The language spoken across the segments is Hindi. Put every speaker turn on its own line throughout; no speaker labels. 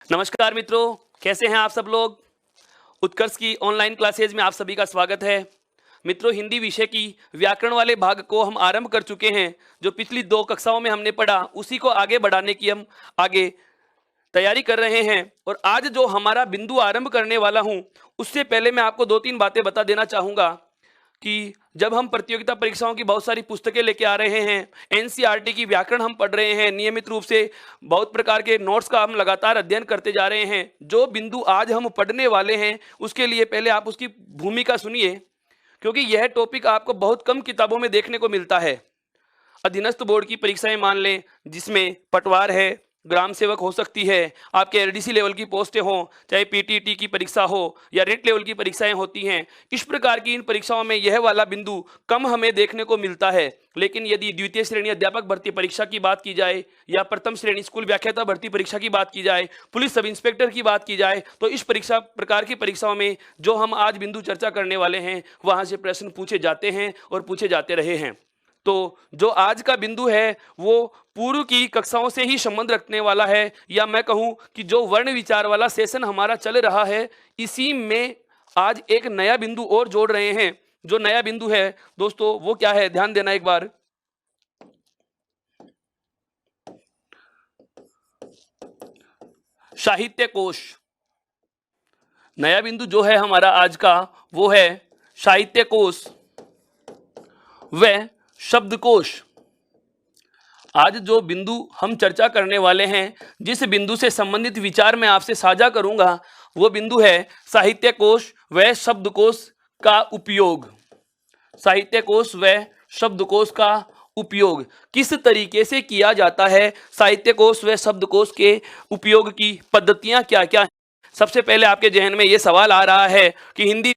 नमस्कार मित्रों, कैसे हैं आप सब लोग। उत्कर्ष की ऑनलाइन क्लासेज में आप सभी का स्वागत है। मित्रों, हिंदी विषय की व्याकरण वाले भाग को हम आरंभ कर चुके हैं। जो पिछली 2 कक्षाओं में हमने पढ़ा उसी को आगे बढ़ाने की हम आगे तैयारी कर रहे हैं। और आज जो हमारा बिंदु आरंभ करने वाला हूं, उससे पहले मैं आपको 2-3 बातें बता देना चाहूँगा कि जब हम प्रतियोगिता परीक्षाओं की बहुत सारी पुस्तकें लेके आ रहे हैं, एनसीईआरटी की व्याकरण हम पढ़ रहे हैं, नियमित रूप से बहुत प्रकार के नोट्स का हम लगातार अध्ययन करते जा रहे हैं। जो बिंदु आज हम पढ़ने वाले हैं उसके लिए पहले आप उसकी भूमिका सुनिए, क्योंकि यह टॉपिक आपको बहुत कम किताबों में देखने को मिलता है। अधीनस्थ बोर्ड की परीक्षाएं मान लें, जिसमें पटवार है, ग्राम सेवक हो सकती है, आपके एलडीसी लेवल की पोस्टें हों, चाहे पीटीटी की परीक्षा हो या रिट लेवल की परीक्षाएं होती हैं, इस प्रकार की इन परीक्षाओं में यह वाला बिंदु कम हमें देखने को मिलता है। लेकिन यदि द्वितीय श्रेणी अध्यापक भर्ती परीक्षा की बात की जाए या प्रथम श्रेणी स्कूल व्याख्याता भर्ती परीक्षा की बात की जाए, पुलिस सब इंस्पेक्टर की बात की जाए, तो इस परीक्षा प्रकार की परीक्षाओं में जो हम आज बिंदु चर्चा करने वाले हैं वहां से प्रश्न पूछे जाते हैं और पूछे जाते रहे हैं। तो जो आज का बिंदु है वो पूर्व की कक्षाओं से ही संबंध रखने वाला है, या मैं कहूं कि जो वर्ण विचार वाला सेशन हमारा चल रहा है, इसी में आज एक नया बिंदु और जोड़ रहे हैं। जो नया बिंदु है दोस्तों वो क्या है, ध्यान देना एक बार। साहित्य कोश। नया बिंदु जो है हमारा आज का वो है साहित्य कोश व शब्दकोश। आज जो बिंदु हम चर्चा करने वाले हैं, जिस बिंदु से संबंधित विचार मैं आपसे साझा करूंगा, वो बिंदु है साहित्य कोश व शब्दकोश का उपयोग। साहित्य कोश व शब्दकोश का उपयोग किस तरीके से किया जाता है, साहित्य कोश व शब्दकोश के उपयोग की पद्धतियां क्या क्या हैं। सबसे पहले आपके जहन में ये सवाल आ रहा है कि हिंदी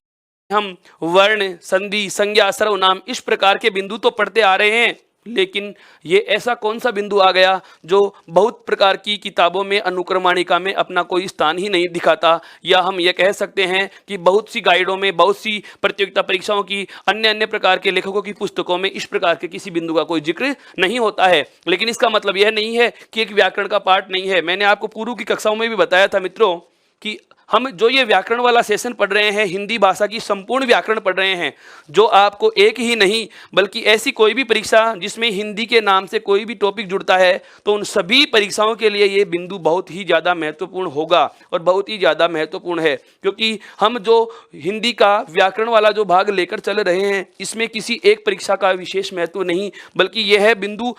हम वर्ण, संधि, संज्ञा, सर्वनाम इस प्रकार के बिंदु तो पढ़ते आ रहे हैं, लेकिन ये ऐसा कौन सा बिंदु आ गया जो बहुत प्रकार की किताबों में, अनुक्रमणिका में अपना कोई स्थान ही नहीं दिखाता, या हम ये कह सकते हैं कि बहुत सी गाइडों में, बहुत सी प्रतियोगिता परीक्षाओं की अन्य अन्य प्रकार के लेखकों की पुस्तकों में इस प्रकार के किसी बिंदु का कोई जिक्र नहीं होता है। लेकिन इसका मतलब यह नहीं है कि एक व्याकरण का पाठ नहीं है। मैंने आपको पूर्व की कक्षाओं में भी बताया था मित्रों कि हम जो ये व्याकरण वाला सेशन पढ़ रहे हैं, हिंदी भाषा की संपूर्ण व्याकरण पढ़ रहे हैं, जो आपको एक ही नहीं बल्कि ऐसी कोई भी परीक्षा जिसमें हिंदी के नाम से कोई भी टॉपिक जुड़ता है, तो उन सभी परीक्षाओं के लिए ये बिंदु बहुत ही ज़्यादा महत्वपूर्ण होगा और बहुत ही ज़्यादा महत्वपूर्ण है। क्योंकि हम जो हिंदी का व्याकरण वाला जो भाग लेकर चल रहे हैं, इसमें किसी एक परीक्षा का विशेष महत्व नहीं, बल्कि यह बिंदु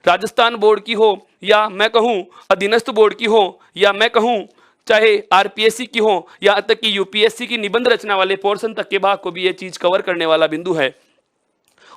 राजस्थान बोर्ड की हो, या मैं कहूँ अधीनस्थ बोर्ड की हो, या मैं कहूँ चाहे आरपीएससी की हो, या तक कि यूपीएससी की निबंध रचना वाले पोर्शन तक के भाग को भी ये चीज कवर करने वाला बिंदु है।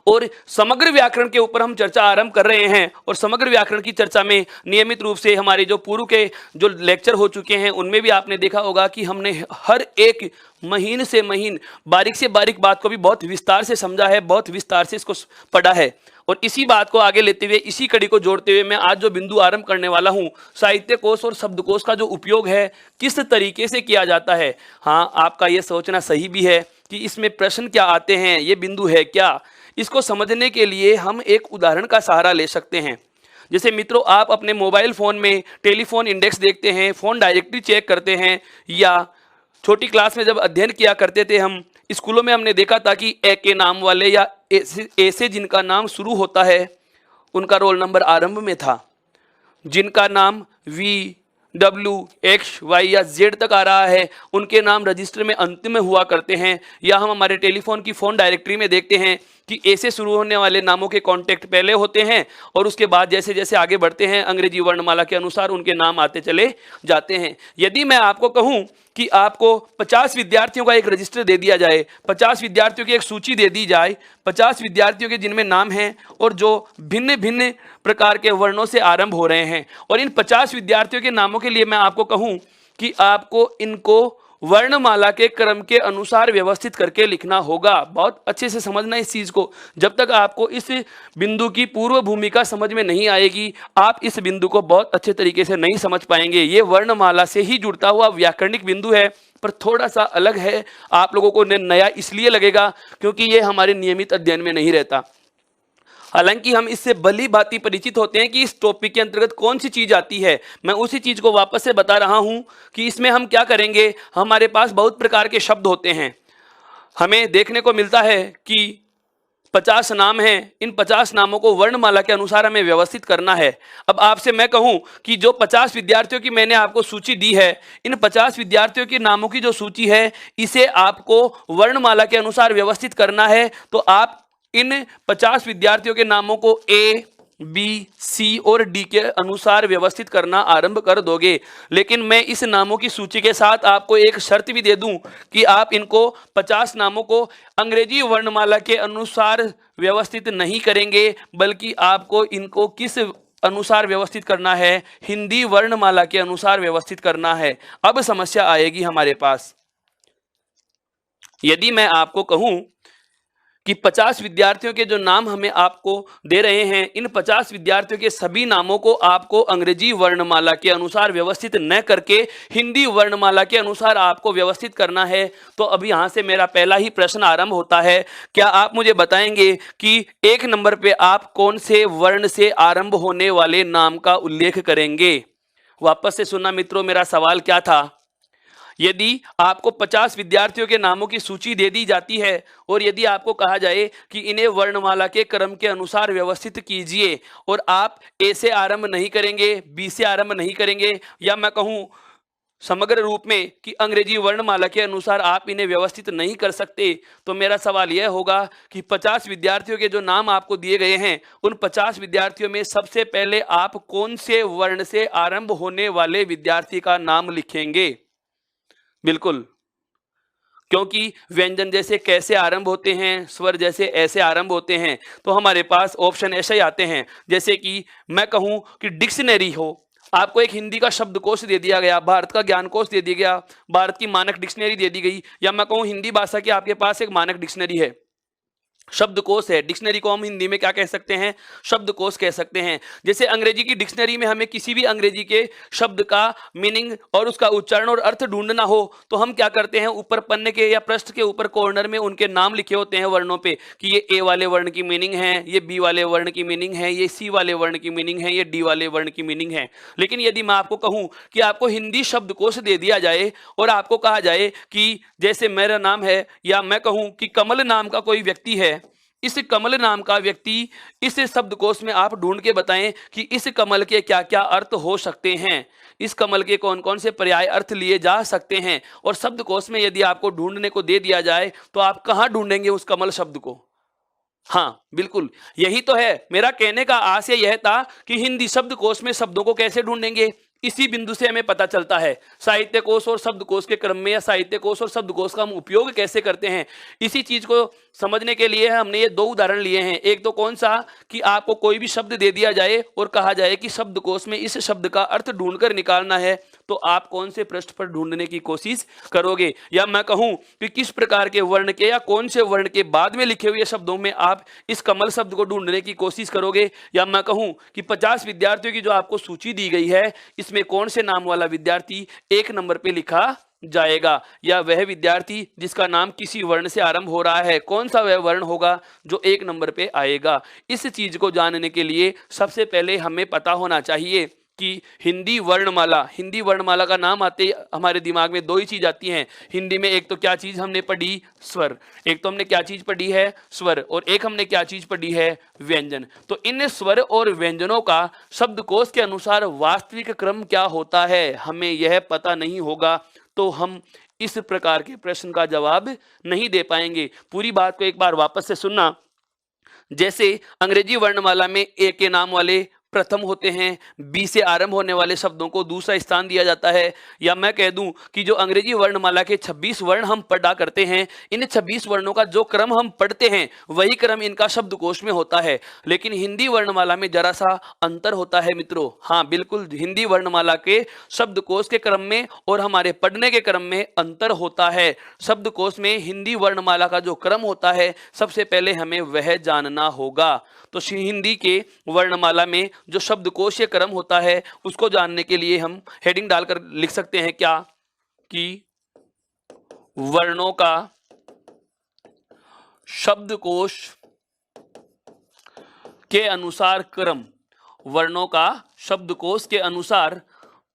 और समग्र व्याकरण के ऊपर हम चर्चा आरंभ कर रहे हैं, और समग्र व्याकरण की चर्चा में नियमित रूप से हमारे जो पूर्व के जो लेक्चर हो चुके हैं उनमें भी आपने देखा होगा कि हमने हर एक महीन से महीन, बारीक से बारीक बात को भी बहुत विस्तार से समझा है, बहुत विस्तार से इसको पढ़ा है। और इसी बात को आगे लेते हुए, इसी कड़ी को जोड़ते हुए मैं आज जो बिंदु आरंभ करने वाला हूं, साहित्य कोश और शब्दकोश का जो उपयोग है किस तरीके से किया जाता है। हाँ, आपका यह सोचना सही भी है कि इसमें प्रश्न क्या आते हैं, ये बिंदु है क्या। इसको समझने के लिए हम एक उदाहरण का सहारा ले सकते हैं। जैसे मित्रों, आप अपने मोबाइल फ़ोन में टेलीफोन इंडेक्स देखते हैं, फ़ोन डायरेक्टरी चेक करते हैं, या छोटी क्लास में जब अध्ययन किया करते थे हम स्कूलों में, हमने देखा था कि ए के नाम वाले या ए से जिनका नाम शुरू होता है उनका रोल नंबर आरंभ में था। जिनका नाम वी, डब्ल्यू, एक्स, वाई या जेड तक आ रहा है उनके नाम रजिस्टर में अंतिम में हुआ करते हैं। या हम हमारे टेलीफोन की फ़ोन डायरेक्टरी में देखते हैं कि ए से शुरू होने वाले नामों के कॉन्टैक्ट पहले होते हैं, और उसके बाद जैसे जैसे आगे बढ़ते हैं अंग्रेजी वर्णमाला के अनुसार उनके नाम आते चले जाते हैं। यदि मैं आपको कहूं कि आपको 50 विद्यार्थियों का एक रजिस्टर दे दिया जाए, 50 विद्यार्थियों की एक सूची दे दी जाए, 50 विद्यार्थियों के जिनमें नाम हैं और जो भिन्न भिन्न प्रकार के वर्णों से आरंभ हो रहे हैं, और इन 50 विद्यार्थियों के नामों के लिए मैं आपको कहूं कि आपको इनको वर्णमाला के क्रम के अनुसार व्यवस्थित करके लिखना होगा। बहुत अच्छे से समझना इस चीज को। जब तक आपको इस बिंदु की पूर्व भूमिका समझ में नहीं आएगी, आप इस बिंदु को बहुत अच्छे तरीके से नहीं समझ पाएंगे। ये वर्णमाला से ही जुड़ता हुआ व्याकरणिक बिंदु है, पर थोड़ा सा अलग है। आप लोगों को नया इसलिए लगेगा क्योंकि ये हमारे नियमित अध्ययन में नहीं रहता। हालांकि हम इससे भली भांति परिचित होते हैं कि इस टॉपिक के अंतर्गत कौन सी चीज आती है। मैं उसी चीज को वापस से बता रहा हूं कि इसमें हम क्या करेंगे। हमारे पास बहुत प्रकार के शब्द होते हैं। हमें देखने को मिलता है कि 50 नाम हैं। इन 50 नामों को वर्णमाला के अनुसार हमें व्यवस्थित करना है। अब आपसे मैं कहूं कि जो 50 विद्यार्थियों की मैंने आपको सूची दी है, इन 50 विद्यार्थियों के नामों की जो सूची है, इसे आपको वर्णमाला के अनुसार व्यवस्थित करना है। तो आप इन 50 विद्यार्थियों के नामों को ए, बी, सी और डी के अनुसार व्यवस्थित करना आरंभ कर दोगे। लेकिन मैं इस नामों की सूची के साथ आपको एक शर्त भी दे दूं कि आप इनको 50 नामों को अंग्रेजी वर्णमाला के अनुसार व्यवस्थित नहीं करेंगे, बल्कि आपको इनको किस अनुसार व्यवस्थित करना है, हिंदी वर्णमाला के अनुसार व्यवस्थित करना है। अब समस्या आएगी हमारे पास। यदि मैं आपको कहूं कि 50 विद्यार्थियों के जो नाम हमें आपको दे रहे हैं, इन 50 विद्यार्थियों के सभी नामों को आपको अंग्रेजी वर्णमाला के अनुसार व्यवस्थित न करके हिंदी वर्णमाला के अनुसार आपको व्यवस्थित करना है, तो अब यहां से मेरा पहला ही प्रश्न आरंभ होता है। क्या आप मुझे बताएंगे कि 1 नंबर पे आप कौन से वर्ण से आरंभ होने वाले नाम का उल्लेख करेंगे? वापस से सुनना मित्रों, मेरा सवाल क्या था। यदि आपको 50 विद्यार्थियों के नामों की सूची दे दी जाती है और यदि आपको कहा जाए कि इन्हें वर्णमाला के क्रम के अनुसार व्यवस्थित कीजिए, और आप ए से आरंभ नहीं करेंगे, बी से आरंभ नहीं करेंगे, या मैं कहूं समग्र रूप में कि अंग्रेजी वर्णमाला के अनुसार आप इन्हें व्यवस्थित नहीं कर सकते, तो मेरा सवाल यह होगा कि 50 विद्यार्थियों के जो नाम आपको दिए गए हैं, उन 50 विद्यार्थियों में सबसे पहले आप कौन से वर्ण से आरंभ होने वाले विद्यार्थी का नाम लिखेंगे? बिल्कुल, क्योंकि व्यंजन जैसे कैसे आरंभ होते हैं, स्वर जैसे ऐसे आरंभ होते हैं, तो हमारे पास ऑप्शन ऐसे ही आते हैं। जैसे कि मैं कहूं कि डिक्शनरी हो, आपको एक हिंदी का शब्दकोश दे दिया गया, भारत का ज्ञानकोश दे दिया गया, भारत की मानक डिक्शनरी दे दी गई, या मैं कहूं हिंदी भाषा की आपके पास एक मानक डिक्शनरी है, शब्दकोश है। डिक्शनरी को हम हिंदी में क्या कह सकते हैं? शब्दकोश कह सकते हैं। जैसे अंग्रेजी की डिक्शनरी में हमें किसी भी अंग्रेजी के शब्द का मीनिंग और उसका उच्चारण और अर्थ ढूंढना हो, तो हम क्या करते हैं, ऊपर पन्ने के या पृष्ठ के ऊपर कॉर्नर में उनके नाम लिखे होते हैं वर्णों पे, कि ये ए वाले वर्ण की मीनिंग है, ये बी वाले वर्ण की मीनिंग है, ये सी वाले वर्ण की मीनिंग है, ये डी वाले वर्ण की मीनिंग है। लेकिन यदि मैं आपको कहूं कि आपको हिंदी शब्दकोश दे दिया जाए और आपको कहा जाए कि जैसे मेरा नाम है, या मैं कहूं कि कमल नाम का कोई व्यक्ति है, इस कमल नाम का व्यक्ति, इस शब्दकोश में आप ढूंढ के बताएं कि इस कमल के क्या क्या अर्थ हो सकते हैं, इस कमल के कौन कौन से पर्याय अर्थ लिए जा सकते हैं। और शब्दकोश में यदि आपको ढूंढने को दे दिया जाए, तो आप कहां ढूंढेंगे उस कमल शब्द को? हाँ बिल्कुल, यही तो है। मेरा कहने का आशय यह था कि हिंदी शब्दकोश में शब्दों को कैसे ढूंढेंगे, इसी बिंदु से हमें पता चलता है। साहित्य कोश और शब्दकोश के क्रम में, या साहित्य कोश और शब्दकोश का हम उपयोग कैसे करते हैं, इसी चीज को समझने के लिए हमने ये 2 उदाहरण लिए हैं। एक तो कौन सा, कि आपको कोई भी शब्द दे दिया जाए और कहा जाए कि शब्दकोश में इस शब्द का अर्थ ढूंढकर निकालना है, तो आप कौन से पृष्ठ पर ढूंढने की कोशिश करोगे। या मैं कहूं कि किस प्रकार के वर्ण के या कौन से वर्ण के बाद में लिखे हुए शब्दों में आप इस कमल शब्द को ढूंढने की कोशिश करोगे। या मैं कहूं कि 50 विद्यार्थियों की जो आपको सूची दी गई है, इसमें कौन से नाम वाला विद्यार्थी 1 नंबर पे लिखा जाएगा, या वह विद्यार्थी जिसका नाम किसी वर्ण से आरंभ हो रहा है, कौन सा वह वर्ण होगा जो 1 नंबर पे आएगा। इस चीज को जानने के लिए सबसे पहले हमें पता होना चाहिए कि हिंदी वर्णमाला का नाम आते ही हमारे दिमाग में 2 ही चीज आती हैं हिंदी में। एक तो क्या चीज हमने पढ़ी, स्वर। एक तो हमने क्या चीज पढ़ी है, स्वर, और एक हमने क्या चीज पढ़ी है, व्यंजन। तो इन स्वर और व्यंजनों का शब्दकोश के अनुसार वास्तविक क्रम क्या होता है, हमें यह पता नहीं होगा, तो हम इस प्रकार के प्रश्न का जवाब नहीं दे पाएंगे। पूरी बात को एक बार वापस से सुनना। जैसे अंग्रेजी वर्णमाला में ए के नाम वाले प्रथम होते हैं, बी से आरंभ होने वाले शब्दों को दूसरा स्थान दिया जाता है। या मैं कह दूं कि जो अंग्रेजी वर्णमाला के 26 वर्ण हम पढ़ा करते हैं, इन 26 वर्णों का जो क्रम हम पढ़ते हैं, वही क्रम इनका शब्दकोश में होता है। लेकिन हिंदी वर्णमाला में जरा सा अंतर होता है मित्रों। हाँ बिल्कुल, हिंदी वर्णमाला के शब्दकोश के क्रम में और हमारे पढ़ने के क्रम में अंतर होता है। शब्दकोश में हिंदी वर्णमाला का जो क्रम होता है, सबसे पहले हमें वह जानना होगा। तो हिंदी के वर्णमाला में जो शब्दकोशीय क्रम होता है, उसको जानने के लिए हम हेडिंग डालकर लिख सकते हैं क्या, कि वर्णों का के अनुसार क्रम, वर्णों का शब्दकोश के अनुसार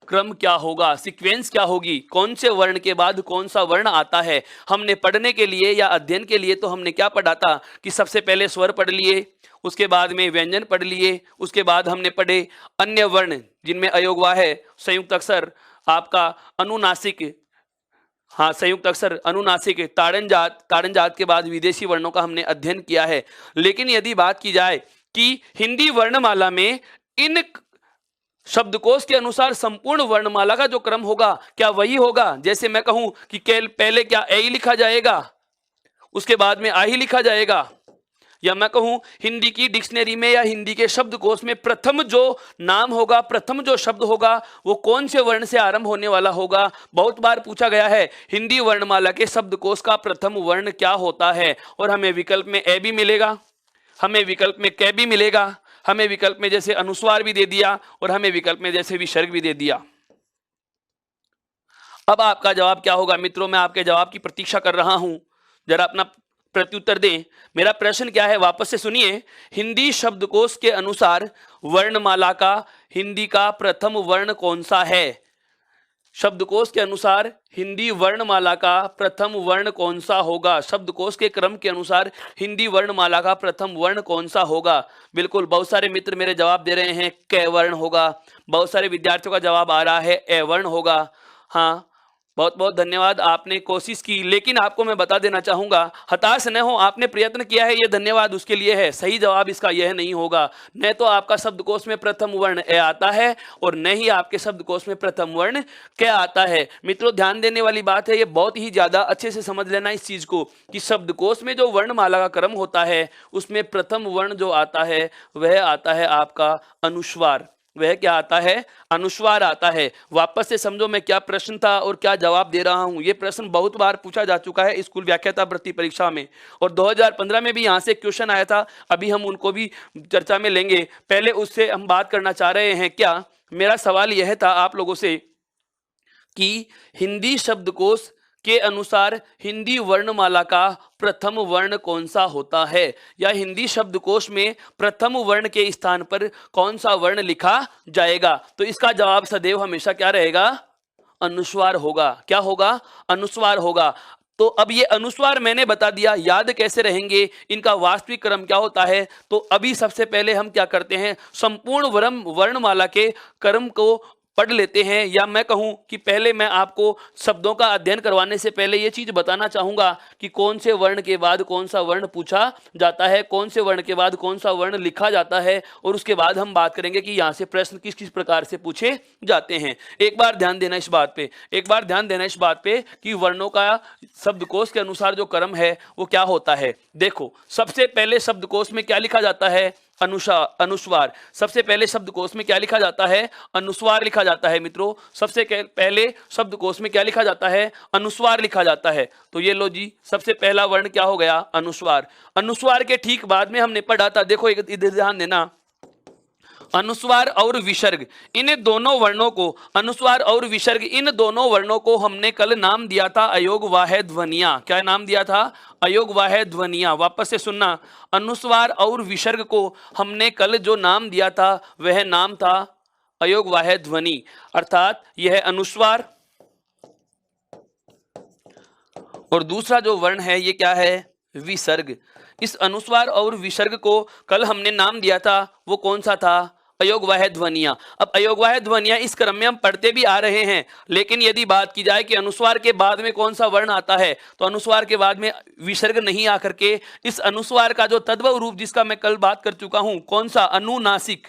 क्रम क्या होगा, सीक्वेंस क्या होगी, कौन से वर्ण के बाद कौन सा वर्ण आता है। हमने पढ़ने के लिए या अध्ययन के लिए तो हमने क्या पढ़ा था कि सबसे पहले स्वर पढ़ लिए, उसके बाद में व्यंजन पढ़ लिए, उसके बाद हमने पढ़े अन्य वर्ण जिनमें अयोगवा है, संयुक्त अक्षर, आपका अनुनासिक, हाँ संयुक्त अक्षर, अनुनासिक, ताड़नजात, ताड़नजात के बाद विदेशी वर्णों का हमने अध्ययन किया है। लेकिन यदि बात की जाए कि हिंदी वर्णमाला में इन शब्दकोश के अनुसार संपूर्ण वर्णमाला का जो क्रम होगा क्या वही होगा, जैसे मैं कहूं कि पहले क्या ए ही लिखा जाएगा, उसके बाद में आ ही लिखा जाएगा, या मैं कहूं हिंदी की डिक्शनरी में या हिंदी के शब्दकोश में प्रथम जो नाम होगा, प्रथम जो शब्द होगा वो कौन से वर्ण से आरंभ होने वाला होगा। बहुत बार पूछा गया है हिंदी वर्णमाला के शब्दकोश का प्रथम वर्ण क्या होता है, और हमें विकल्प में ए भी मिलेगा, हमें विकल्प में कै भी मिलेगा, हमें विकल्प में जैसे अनुस्वार भी दे दिया और हमें विकल्प में जैसे विसर्ग भी दे दिया। अब आपका जवाब क्या होगा मित्रों, मैं आपके जवाब की प्रतीक्षा कर रहा हूं, जरा अपना प्रत्युत्तर दें। मेरा प्रश्न क्या है वापस से सुनिए। हिंदी शब्दकोश के अनुसार वर्णमाला का हिंदी का प्रथम वर्ण कौन सा है, शब्दकोश के अनुसार हिंदी वर्णमाला का प्रथम वर्ण कौन सा होगा, शब्दकोश के क्रम के अनुसार हिंदी वर्णमाला का प्रथम वर्ण कौन सा होगा। बिल्कुल, बहुत सारे मित्र मेरे जवाब दे रहे हैं कै वर्ण होगा, बहुत सारे विद्यार्थियों का जवाब आ रहा है ए वर्ण होगा। हाँ, बहुत बहुत धन्यवाद, आपने कोशिश की, लेकिन आपको मैं बता देना चाहूंगा हताश न हो, आपने प्रयत्न किया है, ये धन्यवाद उसके लिए है। सही जवाब इसका यह नहीं होगा, न तो आपका शब्दकोश में प्रथम वर्ण ए आता है और न ही आपके शब्दकोश में प्रथम वर्ण क्या आता है। मित्रों, ध्यान देने वाली बात है, ये बहुत ही ज्यादा अच्छे से समझ लेना इस चीज को कि शब्दकोश में जो वर्णमाला का क्रम होता है उसमें प्रथम वर्ण जो आता है वह आता है आपका अनुस्वार। वह क्या आता है, अनुस्वार आता है। वापस से समझो मैं क्या प्रश्न था और क्या जवाब दे रहा हूं। यह प्रश्न बहुत बार पूछा जा चुका है स्कूल व्याख्याता वृत्ति परीक्षा में, और 2015 में भी यहां से क्वेश्चन आया था, अभी हम उनको भी चर्चा में लेंगे। पहले उससे हम बात करना चाह रहे हैं क्या, मेरा सवाल यह था आप लोगों से कि हिंदी शब्दकोश के अनुसार हिंदी वर्णमाला का प्रथम वर्ण कौन सा होता है, या हिंदी शब्दकोश में प्रथम वर्ण के स्थान पर कौन सा वर्ण लिखा जाएगा। तो इसका जवाब सदैव हमेशा क्या रहेगा, अनुस्वार होगा। क्या होगा, अनुस्वार होगा। तो अब ये अनुस्वार मैंने बता दिया, याद कैसे रहेंगे, इनका वास्तविक क्रम क्या होता है। तो अभी सबसे पहले हम क्या करते हैं, संपूर्ण वर्णमाला के क्रम को पढ़ लेते हैं, या मैं कहूं कि पहले मैं आपको शब्दों का अध्ययन करवाने से पहले यह चीज बताना चाहूंगा कि कौन से वर्ण के बाद कौन सा वर्ण पूछा जाता है, कौन से वर्ण के बाद कौन सा वर्ण लिखा जाता है, और उसके बाद हम बात करेंगे कि यहां से प्रश्न किस किस प्रकार से पूछे जाते हैं। एक बार ध्यान देना इस बात पे, एक बार ध्यान देना इस बात पे कि वर्णों का शब्दकोश के अनुसार जो क्रम है वो क्या होता है। देखो, सबसे पहले शब्दकोश में क्या लिखा जाता है, अनुस्वार। सबसे पहले शब्दकोश में क्या लिखा जाता है, अनुस्वार लिखा जाता है। मित्रों, सबसे पहले शब्दकोश में क्या लिखा जाता है, अनुस्वार लिखा जाता है। तो ये लो जी, सबसे पहला वर्ण क्या हो गया, अनुस्वार। अनुस्वार के ठीक बाद में हमने पढ़ा था, देखो इधर ध्यान देना, अनुस्वार और विसर्ग, इन दोनों वर्णों को, अनुस्वार और विसर्ग इन दोनों वर्णों को हमने कल नाम दिया था अयोगवाह्य ध्वनियां। क्या नाम दिया था, अयोगवाह्य ध्वनियां। वापस से सुनना, अनुस्वार और विसर्ग को हमने कल जो नाम दिया था वह नाम था अयोगवाह्य ध्वनि, अर्थात यह अनुस्वार और दूसरा जो वर्ण है ये क्या है, विसर्ग। इस अनुस्वार और विसर्ग को कल हमने नाम दिया था, वो कौन सा था, अयोगवाह्य ध्वनियां। अब अयोगवाह्य ध्वनियां इस क्रम में हम पढ़ते भी आ रहे हैं, लेकिन यदि बात की जाए कि अनुस्वार के बाद में कौन सा वर्ण आता है, तो अनुस्वार के बाद में विसर्ग नहीं आकर के इस अनुस्वार का जो तद्भव रूप जिसका मैं कल बात कर चुका हूं, कौन सा, अनुनासिक।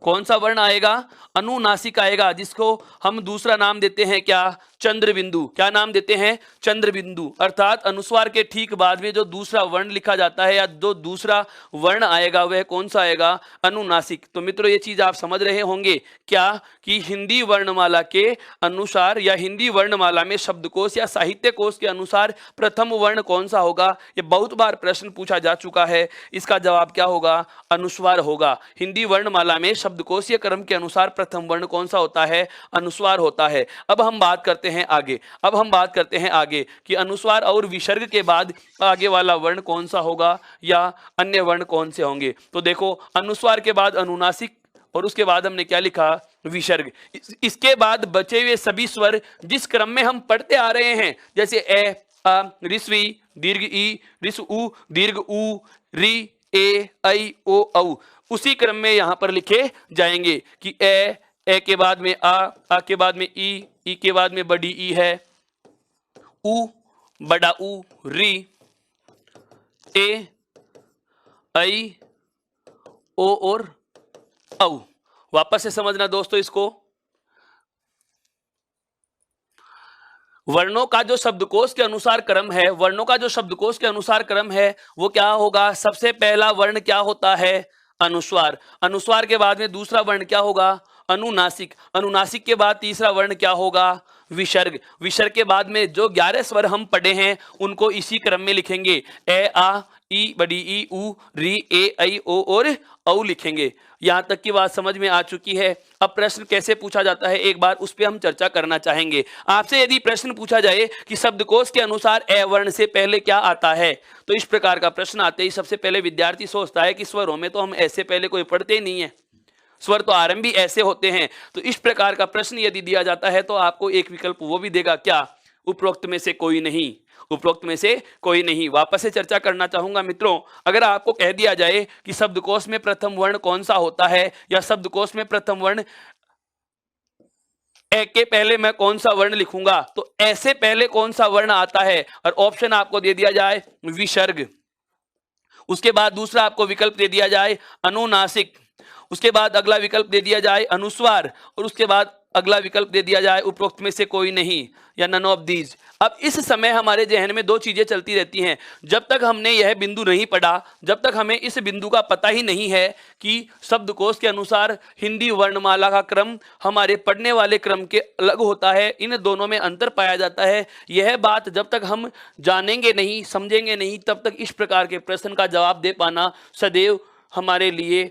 कौन सा वर्ण आएगा, अनुनासिक आएगा, जिसको हम दूसरा नाम देते हैं क्या, चंद्र बिंदु। क्या नाम देते हैं, चंद्र बिंदु। अर्थात अनुस्वार के ठीक बाद में जो दूसरा वर्ण लिखा जाता है या जो दूसरा वर्ण आएगा वह कौन सा आएगा, अनुनासिक। तो मित्रों, ये चीज आप समझ रहे होंगे क्या कि हिंदी वर्णमाला के अनुसार या हिंदी वर्णमाला में शब्दकोश या साहित्य कोश के अनुसार प्रथम वर्ण कौन सा होगा। ये बहुत बार प्रश्न पूछा जा चुका है, इसका जवाब क्या होगा, अनुस्वार होगा। हिंदी वर्णमाला में शब्दकोशीय क्रम के अनुसार प्रथम वर्ण कौन सा होता है? अनुस्वार होता है। अब हम बात करते हैं आगे कि अनुस्वार और विसर्ग के बाद आगे वाला वर्ण कौन सा होगा या अन्य वर्ण कौन से होंगे। तो देखो, अनुस्वार के बाद अनुनासिक और उसके बाद हमने क्या लिखा? विसर्ग। इसके बाद बचे हुए सभी स्वर जिस क्रम में हम पढ़ते आ रहे हैं, जैसे ए, आ, रिस्वी, दीर्घ ई, रिस उ, दीर्घ उ, री, ए, ऐ, ओ, औ, उसी क्रम में यहां पर लिखे जाएंगे कि ए के बाद में आ के बाद में ई के बाद में बड़ी ई है, उ, बड़ा उ, री, ए, ऐ, ओ और औ। वापस से समझना दोस्तों इसको। वर्णों का जो शब्दकोश के अनुसार क्रम है, वो क्या होगा? सबसे पहला वर्ण क्या होता है? अनुस्वार। अनुस्वार के बाद में दूसरा वर्ण क्या होगा? अनुनासिक। अनुनासिक के बाद तीसरा वर्ण क्या होगा? विसर्ग। विसर्ग के बाद में जो 11 स्वर हम पढ़े हैं उनको इसी क्रम में लिखेंगे। ए, आ, ई, बड़ी ई, उ, री, ए, ऐ, ओ और औ लिखेंगे। यहां तक की बात समझ में आ चुकी है। अब प्रश्न कैसे पूछा जाता है, एक बार उस पर हम चर्चा करना चाहेंगे। आपसे यदि प्रश्न पूछा जाए कि शब्दकोश के अनुसार ए वर्ण से पहले क्या आता है, तो इस प्रकार का प्रश्न आते ही सबसे पहले विद्यार्थी सोचता है कि स्वरों में तो हम ऐसे पहले कोई पढ़ते ही नहीं है, स्वर तो आरंभी ऐसे होते हैं। तो इस प्रकार का प्रश्न यदि दिया जाता है तो आपको एक विकल्प वो भी देगा, क्या? उपरोक्त में से कोई नहीं। उपरोक्त में से कोई नहीं। वापस से चर्चा करना चाहूंगा मित्रों, अगर आपको कह दिया जाए कि शब्दकोश में प्रथम वर्ण कौन सा होता है या शब्दकोश में प्रथम वर्ण ए के पहले मैं कौन सा वर्ण लिखूंगा, तो ऐसे पहले कौन सा वर्ण आता है, और ऑप्शन आपको दे दिया जाए विसर्ग, उसके बाद दूसरा आपको विकल्प दे दिया जाए अनुनासिक, उसके बाद अगला विकल्प दे दिया जाए अनुस्वार, और उसके बाद अगला विकल्प दे दिया जाए उपरोक्त में से कोई नहीं या नन ऑफ दीज। अब इस समय हमारे जहन में दो चीजें चलती रहती हैं। जब तक हमने यह बिंदु नहीं पढ़ा, जब तक हमें इस बिंदु का पता ही नहीं है कि शब्दकोश के अनुसार हिंदी वर्णमाला का क्रम हमारे पढ़ने वाले क्रम के अलग होता है, इन दोनों में अंतर पाया जाता है, यह बात जब तक हम जानेंगे नहीं, समझेंगे नहीं, तब तक इस प्रकार के प्रश्न का जवाब दे पाना सदैव हमारे लिए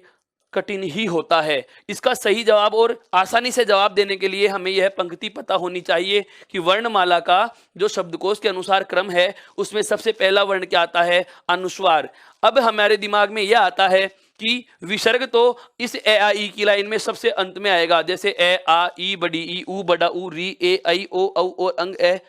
कठिन ही होता है। इसका सही जवाब और आसानी से जवाब देने के लिए हमें यह पंक्ति पता होनी चाहिए कि वर्णमाला का जो शब्दकोश के अनुसार क्रम है उसमें सबसे पहला वर्ण क्या आता है? अनुस्वार। अब हमारे दिमाग में यह आता है कि विसर्ग तो इस ए, आ, ई की लाइन में सबसे अंत में आएगा, जैसे ए, आ, ई, बड़ी ई, उ, बड़ा उ, री, ए, ऐ, ओ, औ और अंग ए,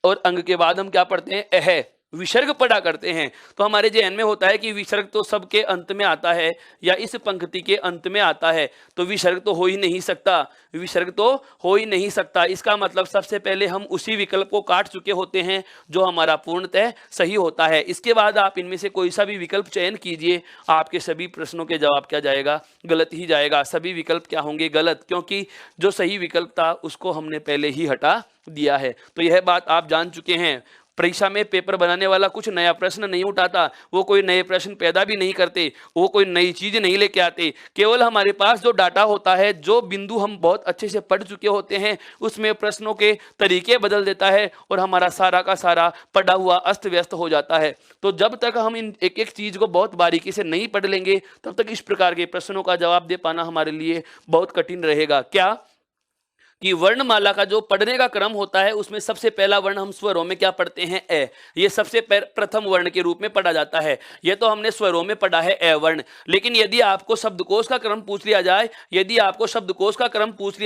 और अंग के बाद हम क्या पढ़ते हैं? एह, विसर्ग पढ़ा करते हैं। तो हमारे जहन में होता है कि विसर्ग तो सबके अंत में आता है या इस पंक्ति के अंत में आता है, तो विसर्ग तो हो ही नहीं सकता, विसर्ग तो हो ही नहीं सकता। इसका मतलब सबसे पहले हम उसी विकल्प को काट चुके होते हैं जो हमारा पूर्णतः सही होता है। इसके बाद आप इनमें से कोई सा भी विकल्प चयन कीजिए, आपके सभी प्रश्नों के जवाब क्या जाएगा? गलत ही जाएगा। सभी विकल्प क्या होंगे? गलत, क्योंकि जो सही विकल्प था उसको हमने पहले ही हटा दिया है। तो यह बात आप जान चुके हैं। परीक्षा में पेपर बनाने वाला कुछ नया प्रश्न नहीं उठाता, वो कोई नए प्रश्न पैदा भी नहीं करते, वो कोई नई चीज नहीं लेके आते। केवल हमारे पास जो डाटा होता है, जो बिंदु हम बहुत अच्छे से पढ़ चुके होते हैं, उसमें प्रश्नों के तरीके बदल देता है और हमारा सारा का सारा पढ़ा हुआ अस्त व्यस्त हो जाता है। तो जब तक हम इन एक एक चीज को बहुत बारीकी से नहीं पढ़ लेंगे, तब तक इस प्रकार के प्रश्नों का जवाब दे पाना हमारे लिए बहुत कठिन रहेगा। क्या कि वर्णमाला का जो पढ़ने का क्रम होता है उसमें सबसे पहला वर्ण हम स्वरों में क्या पढ़ते हैं? ए। ये सबसे प्रथम वर्ण के रूप में पढ़ा जाता है। ये तो हमने स्वरों में पढ़ा है ए वर्ण। लेकिन यदि आपको शब्दकोश का क्रम पूछ लिया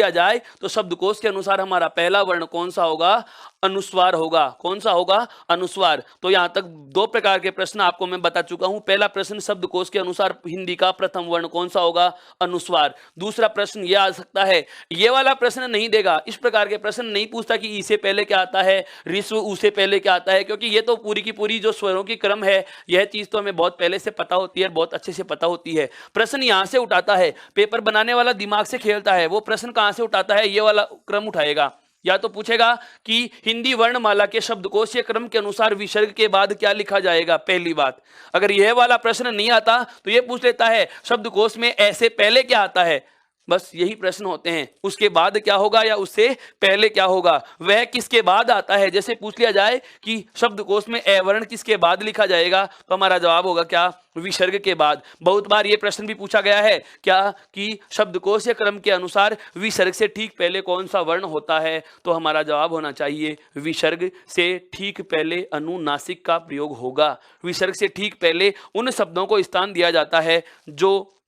जाए, तो शब्दकोश के अनुसार हमारा पहला वर्ण कौन सा होगा? अनुस्वार होगा। कौन सा होगा? अनुस्वार। तो यहां तक दो प्रकार के प्रश्न आपको मैं बता चुका हूं। पहला प्रश्न शब्दकोश के अनुसार हिंदी का प्रथम वर्ण कौन सा होगा? अनुस्वार। दूसरा प्रश्न यह आ सकता है, ये वाला प्रश्न नहीं देगा, इस प्रकार के प्रश्न नहीं पूछता कि ई से पहले क्या आता है, ऋस्व उ से पहले क्या आता है, क्योंकि ये तो पूरी की पूरी जो स्वरों की क्रम है, यह चीज तो हमें बहुत पहले से पता होती है, बहुत अच्छे से पता होती है। प्रश्न यहां से उठाता है, पेपर बनाने वाला दिमाग से खेलता है, वो प्रश्न कहां से उठाता है? ये वाला क्रम उठाएगा। या तो पूछेगा कि हिंदी वर्णमाला के शब्दकोशीय क्रम के अनुसार विसर्ग के बाद क्या लिखा जाएगा? पहली बात। अगर यह वाला प्रश्न नहीं आता तो यह पूछ लेता है शब्दकोश में ऐसे पहले क्या आता है, बस यही प्रश्न होते हैं। उसके बाद क्या होगा या उससे पहले क्या होगा, वह किसके बाद आता है। जैसे पूछ लिया जाए कि शब्दकोश में ए वर्ण किसके बाद लिखा जाएगा, तो हमारा जवाब होगा क्या, विसर्ग के बाद। बहुत बार ये प्रश्न भी पूछा गया है क्या कि शब्दकोश या क्रम के अनुसार विसर्ग से ठीक पहले कौन सा वर्ण होता है, तो हमारा जवाब होना चाहिए विसर्ग से ठीक पहले अनुनासिक का प्रयोग होगा। विसर्ग से ठीक पहले उन शब्दों को स्थान दिया जाता है जो,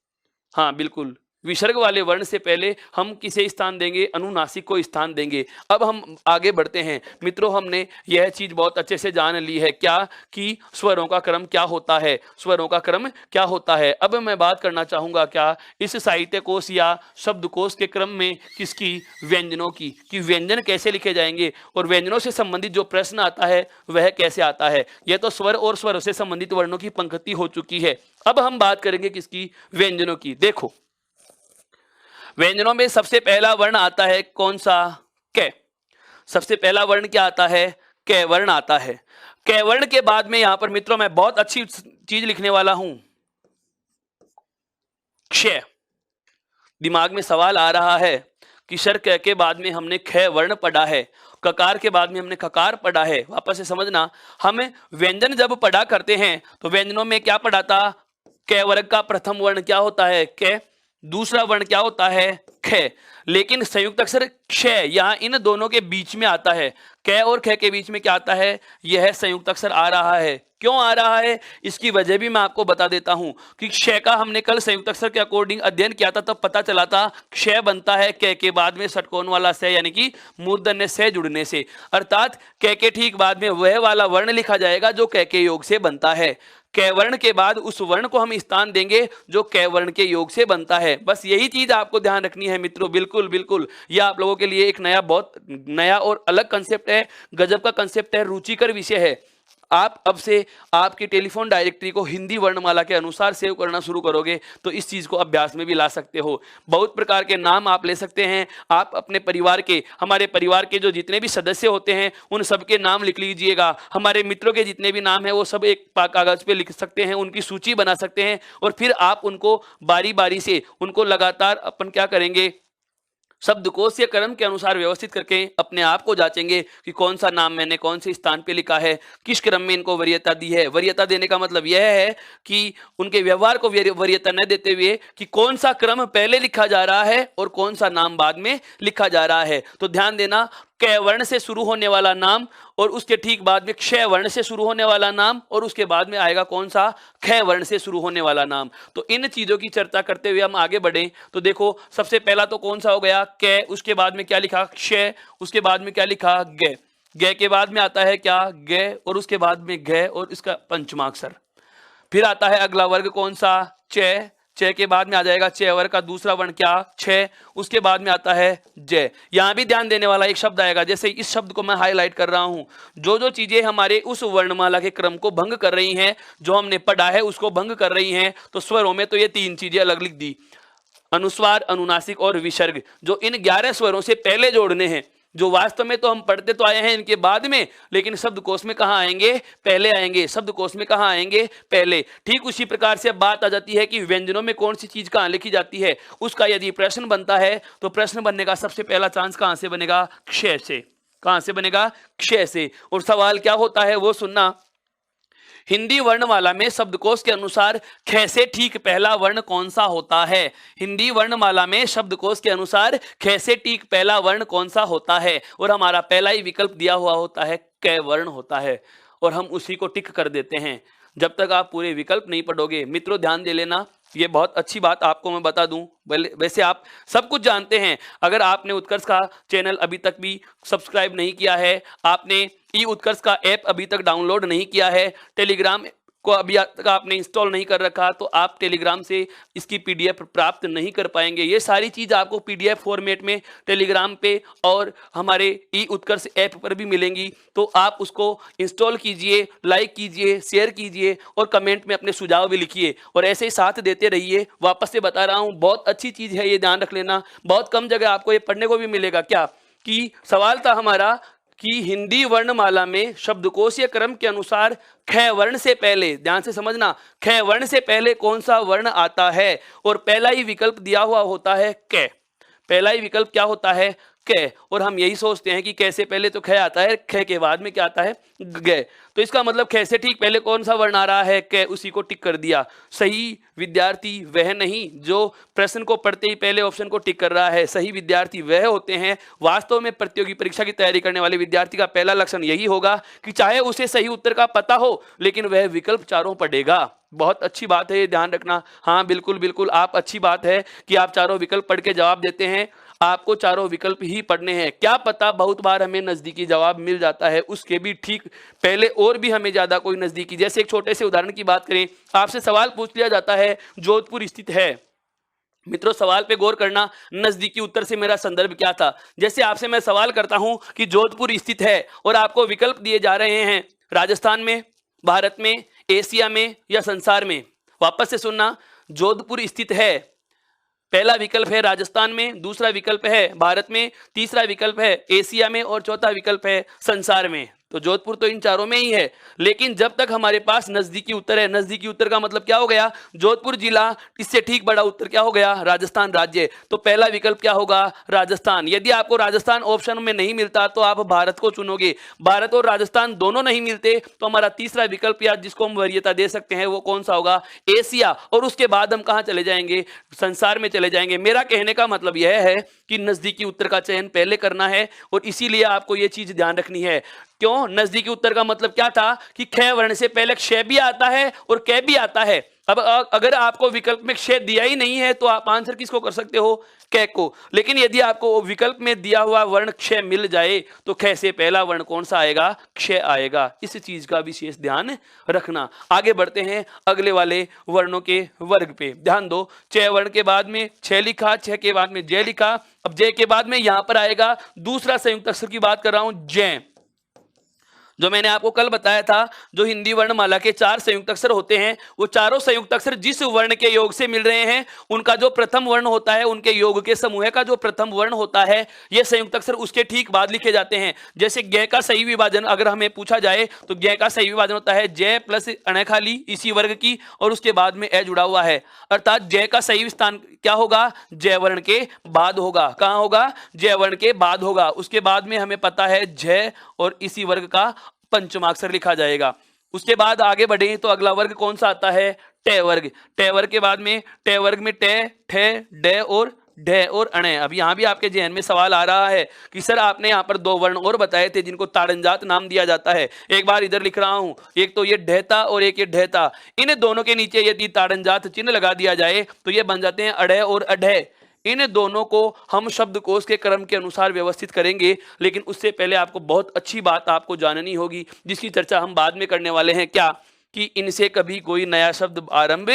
हाँ बिल्कुल, विसर्ग वाले वर्ण से पहले हम किसे स्थान देंगे, अनुनासिक को स्थान देंगे। अब हम आगे बढ़ते हैं मित्रों, हमने यह चीज बहुत अच्छे से जान ली है क्या कि स्वरों का क्रम क्या होता है, स्वरों का क्रम क्या होता है। अब मैं बात करना चाहूंगा क्या इस साहित्य कोश या शब्दकोश के क्रम में किसकी, व्यंजनों की, कि व्यंजन कैसे लिखे जाएंगे और व्यंजनों से संबंधित जो प्रश्न आता है वह कैसे आता है। यह तो स्वर और स्वर से संबंधित वर्णों की पंक्ति हो चुकी है। अब हम बात करेंगे किसकी, व्यंजनों की। देखो व्यंजनों में सबसे पहला वर्ण आता है कौन सा, क। सबसे पहला वर्ण क्या आता है, क वर्ण आता है। क वर्ण के बाद में यहां पर मित्रों मैं बहुत अच्छी चीज लिखने वाला हूं, क्ष। दिमाग में सवाल आ रहा है कि सर क के बाद में हमने ख वर्ण पढ़ा है, ककार के बाद में हमने खकार पढ़ा है। वापस से समझना, हम व्यंजन जब पढ़ा करते हैं तो व्यंजनों में क्या पढ़ा था, क वर्ग का प्रथम वर्ण क्या होता है, क। दूसरा वर्ण क्या होता है, ख। लेकिन संयुक्त अक्षर क्ष यहां इन दोनों के बीच में आता है, क और ख के बीच में क्या आता है, यह संयुक्त अक्षर आ रहा है। क्यों आ रहा है, इसकी वजह भी मैं आपको बता देता हूं कि क्ष का हमने कल संयुक्त अक्षर के अकॉर्डिंग अध्ययन किया था, तब पता चला था क्ष बनता है क के बाद में षटकोण वाला से, यानी कि मूर्धन्य से जुड़ने से। अर्थात क के ठीक बाद में वह वाला वर्ण लिखा जाएगा जो क के योग से बनता है। क वर्ण के बाद उस वर्ण को हम स्थान देंगे जो क वर्ण के योग से बनता है। बस यही चीज आपको ध्यान रखनी है मित्रों। बिल्कुल बिल्कुल, यह आप लोगों के लिए एक नया, बहुत नया और अलग कंसेप्ट है, गजब का कंसेप्ट है, रुचिकर विषय है। आप अब से आपकी टेलीफोन डायरेक्टरी को हिंदी वर्णमाला के अनुसार सेव करना शुरू करोगे तो इस चीज को अभ्यास में भी ला सकते हो। बहुत प्रकार के नाम आप ले सकते हैं। आप अपने परिवार के, हमारे परिवार के जो जितने भी सदस्य होते हैं उन सबके नाम लिख लीजिएगा। हमारे मित्रों के जितने भी नाम है वो सब एक कागज पे लिख सकते हैं, उनकी सूची बना सकते हैं और फिर आप उनको बारी बारी से उनको लगातार अपन क्या करेंगे, शब्दकोश या क्रम के अनुसार व्यवस्थित करके अपने आप को जांचेंगे कि कौन सा नाम मैंने कौन से स्थान पे लिखा है, किस क्रम में इनको वरीयता दी है। वरीयता देने का मतलब यह है कि उनके व्यवहार को वरीयता न देते हुए कि कौन सा क्रम पहले लिखा जा रहा है और कौन सा नाम बाद में लिखा जा रहा है। तो ध्यान देना, क वर्ण से शुरू होने वाला नाम और उसके ठीक बाद में क्ष वर्ण से शुरू होने वाला नाम और उसके बाद में आएगा कौन सा, ख वर्ण से शुरू होने वाला नाम। तो इन चीजों की चर्चा करते हुए हम आगे बढ़े तो देखो सबसे पहला तो कौन सा हो गया, क। उसके बाद में क्या लिखा, क्ष। उसके बाद में क्या लिखा, ग। ग के बाद में आता है क्या, ग, और उसके बाद में घ और इसका पंचमाक्षर। फिर आता है अगला वर्ग कौन सा, च। च के बाद में आ जाएगा च वर्ग का दूसरा वर्ण क्या, छ। उसके बाद में आता है जय। यहां भी ध्यान देने वाला एक शब्द आएगा, जैसे इस शब्द को मैं हाईलाइट कर रहा हूं, जो जो चीजें हमारे उस वर्णमाला के क्रम को भंग कर रही हैं, जो हमने पढ़ा है उसको भंग कर रही हैं। तो स्वरों में तो ये तीन चीजें अलग लिख दी, अनुस्वार, अनुनासिक और विसर्ग, जो इन 11 स्वरों से पहले जोड़ने हैं। जो वास्तव में तो हम पढ़ते तो आए हैं इनके बाद में, लेकिन शब्दकोश में कहाँ आएंगे, पहले आएंगे। शब्दकोश में कहाँ आएंगे, पहले। ठीक उसी प्रकार से अब बात आ जाती है कि व्यंजनों में कौन सी चीज कहाँ लिखी जाती है। उसका यदि प्रश्न बनता है तो प्रश्न बनने का सबसे पहला चांस कहाँ से बनेगा, क्ष से। कहाँ से बनेगा, क्ष से। और सवाल क्या होता है वो सुनना, हिंदी वर्णमाला में शब्दकोश के अनुसार ख से ठीक पहला वर्ण कौन सा होता है। हिंदी वर्णमाला में शब्दकोश के अनुसार ख से ठीक पहला वर्ण कौन सा होता है, और हमारा पहला ही विकल्प दिया हुआ होता है, क वर्ण होता है, और हम उसी को टिक कर देते हैं। जब तक आप पूरे विकल्प नहीं पढ़ोगे, मित्रों ध्यान दे लेना, ये बहुत अच्छी बात आपको मैं बता दूं, वैसे आप सब कुछ जानते हैं। अगर आपने उत्कर्ष का चैनल अभी तक भी सब्सक्राइब नहीं किया है, आपने ई उत्कर्ष का ऐप अभी तक डाउनलोड नहीं किया है, टेलीग्राम को अभी तक आपने इंस्टॉल नहीं कर रखा, तो आप टेलीग्राम से इसकी पीडीएफ प्राप्त नहीं कर पाएंगे। ये सारी चीज़ आपको पीडीएफ फॉर्मेट में टेलीग्राम पे और हमारे ई उत्कर्ष ऐप पर भी मिलेंगी। तो आप उसको इंस्टॉल कीजिए, लाइक कीजिए, शेयर कीजिए और कमेंट में अपने सुझाव भी लिखिए, और ऐसे ही साथ देते रहिए। वापस से बता रहा हूँ, बहुत अच्छी चीज़ है, ये ध्यान रख लेना। बहुत कम जगह आपको ये पढ़ने को भी मिलेगा। क्या कि सवाल था हमारा कि हिंदी वर्णमाला में शब्दकोशीय क्रम के अनुसार ख वर्ण से पहले, ध्यान से समझना, ख वर्ण से पहले कौन सा वर्ण आता है, और पहला ही विकल्प दिया हुआ होता है क। पहला ही विकल्प क्या होता है, क। और हम यही सोचते हैं कि क से पहले तो ख आता है, ख के बाद में क्या आता है, ग। तो इसका मतलब ख से ठीक पहले कौन सा वर्ण आ रहा है, क, उसी को टिक कर दिया। सही विद्यार्थी वह नहीं जो प्रश्न को पढ़ते ही पहले ऑप्शन को टिक कर रहा है। सही विद्यार्थी वह होते हैं, वास्तव में प्रतियोगी परीक्षा की तैयारी करने वाले विद्यार्थी का पहला लक्षण यही होगा कि चाहे उसे सही उत्तर का पता हो लेकिन वह विकल्प चारों पढ़ेगा। बहुत अच्छी बात है, ये ध्यान रखना। हाँ बिल्कुल बिल्कुल, आप अच्छी बात है कि आप चारों विकल्प पढ़ के जवाब देते हैं। आपको चारों विकल्प ही पढ़ने हैं। क्या पता बहुत बार हमें नजदीकी जवाब मिल जाता है, उसके भी ठीक पहले और भी हमें ज्यादा कोई नजदीकी, जैसे एक छोटे से उदाहरण की बात करें, आपसे सवाल पूछ लिया जाता है जोधपुर स्थित है। मित्रों सवाल पे गौर करना, नजदीकी उत्तर से मेरा संदर्भ क्या था। जैसे आपसे मैं सवाल करता हूं कि जोधपुर स्थित है और आपको विकल्प दिए जा रहे हैं राजस्थान में, भारत में, एशिया में या संसार में। वापस से सुनना, जोधपुर स्थित है, पहला विकल्प है राजस्थान में, दूसरा विकल्प है भारत में, तीसरा विकल्प है एशिया में और चौथा विकल्प है संसार में। तो जोधपुर तो इन चारों में ही है, लेकिन जब तक हमारे पास नजदीकी उत्तर है, नजदीकी उत्तर का मतलब क्या हो गया, जोधपुर जिला, इससे ठीक बड़ा उत्तर क्या हो गया, राजस्थान राज्य। तो पहला विकल्प क्या होगा, राजस्थान। यदि आपको राजस्थान ऑप्शन में नहीं मिलता तो आप भारत को चुनोगे। भारत और राजस्थान दोनों नहीं मिलते तो हमारा तीसरा विकल्प या जिसको हम वरीयता दे सकते हैं वो कौन सा होगा, एशिया। और उसके बाद हम कहां चले जाएंगे, संसार में चले जाएंगे। मेरा कहने का मतलब यह है कि नजदीकी उत्तर का चयन पहले करना है और इसीलिए आपको यह चीज ध्यान रखनी है। क्यों, नजदीकी उत्तर का मतलब क्या था कि ख वर्ण से पहले क्ष भी आता है और क भी आता है। अब अगर आपको विकल्प में क्ष दिया ही नहीं है तो आप आंसर किसको कर सकते हो, क को। लेकिन यदि आपको विकल्प में दिया हुआ वर्ण क्ष मिल जाए तो ख से पहला वर्ण कौन सा आएगा, क्ष आएगा। इस चीज का विशेष ध्यान रखना। आगे बढ़ते हैं अगले वाले वर्णों के वर्ग पे। ध्यान दो, च वर्ण के बाद में छ लिखा, छ के बाद में जय लिखा। अब जय के बाद में यहां पर आएगा दूसरा संयुक्त अक्षर की बात कर रहा हूं, जय। जो मैंने आपको कल बताया था, जो हिंदी वर्णमाला के 4 संयुक्त अक्षर होते हैं, वो चारों संयुक्त अक्षर जिस वर्ण के योग से मिल रहे हैं उनका जो प्रथम वर्ण होता है, उनके योग के समूह का जो प्रथम वर्ण होता है, ये संयुक्त अक्षर उसके ठीक बाद लिखे जाते हैं। जैसे ग का सही विभाजन अगर हमें पूछा जाए तो ग का सही विभाजन होता है जय प्लस अण खाली इसी वर्ग की और उसके बाद में ए जुड़ा हुआ है, अर्थात जय का सही स्थान क्या होगा, जय वर्ण के बाद होगा। कहां होगा, जय वर्ण के बाद होगा। उसके बाद में हमें पता है जय और इसी वर्ग का पंचमाक्षर लिखा जाएगा। उसके बाद आगे बढ़े तो अगला वर्ग कौन सा आता है, ट वर्ग। ट वर्ग के बाद में ट वर्ग में ट, ठ, ड और ढ और अण। अब यहां भी आपके जहन में सवाल आ रहा है कि सर आपने यहां पर 2 वर्ण और बताए थे जिनको ताड़नजात नाम दिया जाता है। एक बार इधर लिख रहा हूं, एक तो ये ढहता और एक ये ढहता। इन दोनों के नीचे यदि ताड़नजात चिन्ह लगा दिया जाए तो ये बन जाते हैं अढ़ और अढ़। इन दोनों को हम शब्दकोश के क्रम के अनुसार व्यवस्थित करेंगे, लेकिन उससे पहले आपको बहुत अच्छी बात आपको जाननी होगी जिसकी चर्चा हम बाद में करने वाले हैं। क्या कि इनसे कभी कोई नया शब्द आरंभ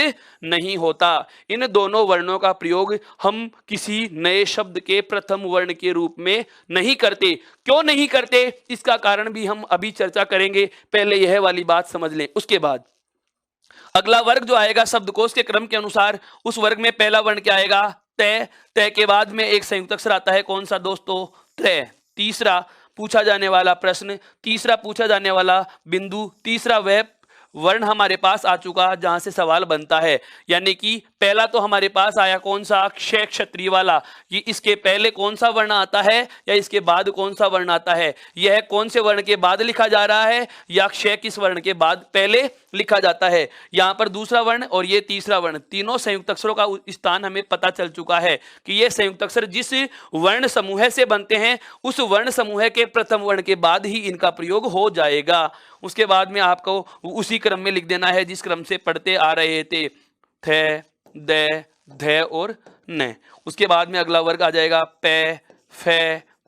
नहीं होता। इन दोनों वर्णों का प्रयोग हम किसी नए शब्द के प्रथम वर्ण के रूप में नहीं करते। क्यों नहीं करते, इसका कारण भी हम अभी चर्चा करेंगे। पहले यह वाली बात समझ लें, उसके बाद अगला वर्ग जो आएगा शब्दकोश के क्रम के अनुसार, उस वर्ग में पहला वर्ण क्या आएगा, तय। तय के बाद में एक संयुक्त अक्षर आता है, कौन सा दोस्तों, त्रय। तीसरा पूछा जाने वाला प्रश्न, तीसरा पूछा जाने वाला बिंदु, तीसरा वह वर्ण हमारे पास आ चुका जहां से सवाल बनता है। यानी कि पहला तो हमारे पास आया कौन सा, क्षय क्षत्रिय वाला। कि इसके पहले कौन सा वर्ण आता है या इसके बाद कौन सा वर्ण आता है, यह कौन से वर्ण के बाद लिखा जा रहा है या क्षय किस वर्ण के बाद पहले लिखा जाता है। यहां पर दूसरा वर्ण और ये तीसरा वर्ण, तीनों संयुक्त अक्षरों का स्थान हमें पता चल चुका है कि ये संयुक्त अक्षर जिस वर्ण समूह से बनते हैं उस वर्ण समूह के प्रथम वर्ण के बाद ही इनका प्रयोग हो जाएगा। उसके बाद में आपको उसी क्रम में लिख देना है जिस क्रम से पढ़ते आ रहे थे, थ, द, ध और न। उसके बाद में अगला वर्ग आ जाएगा प, फ,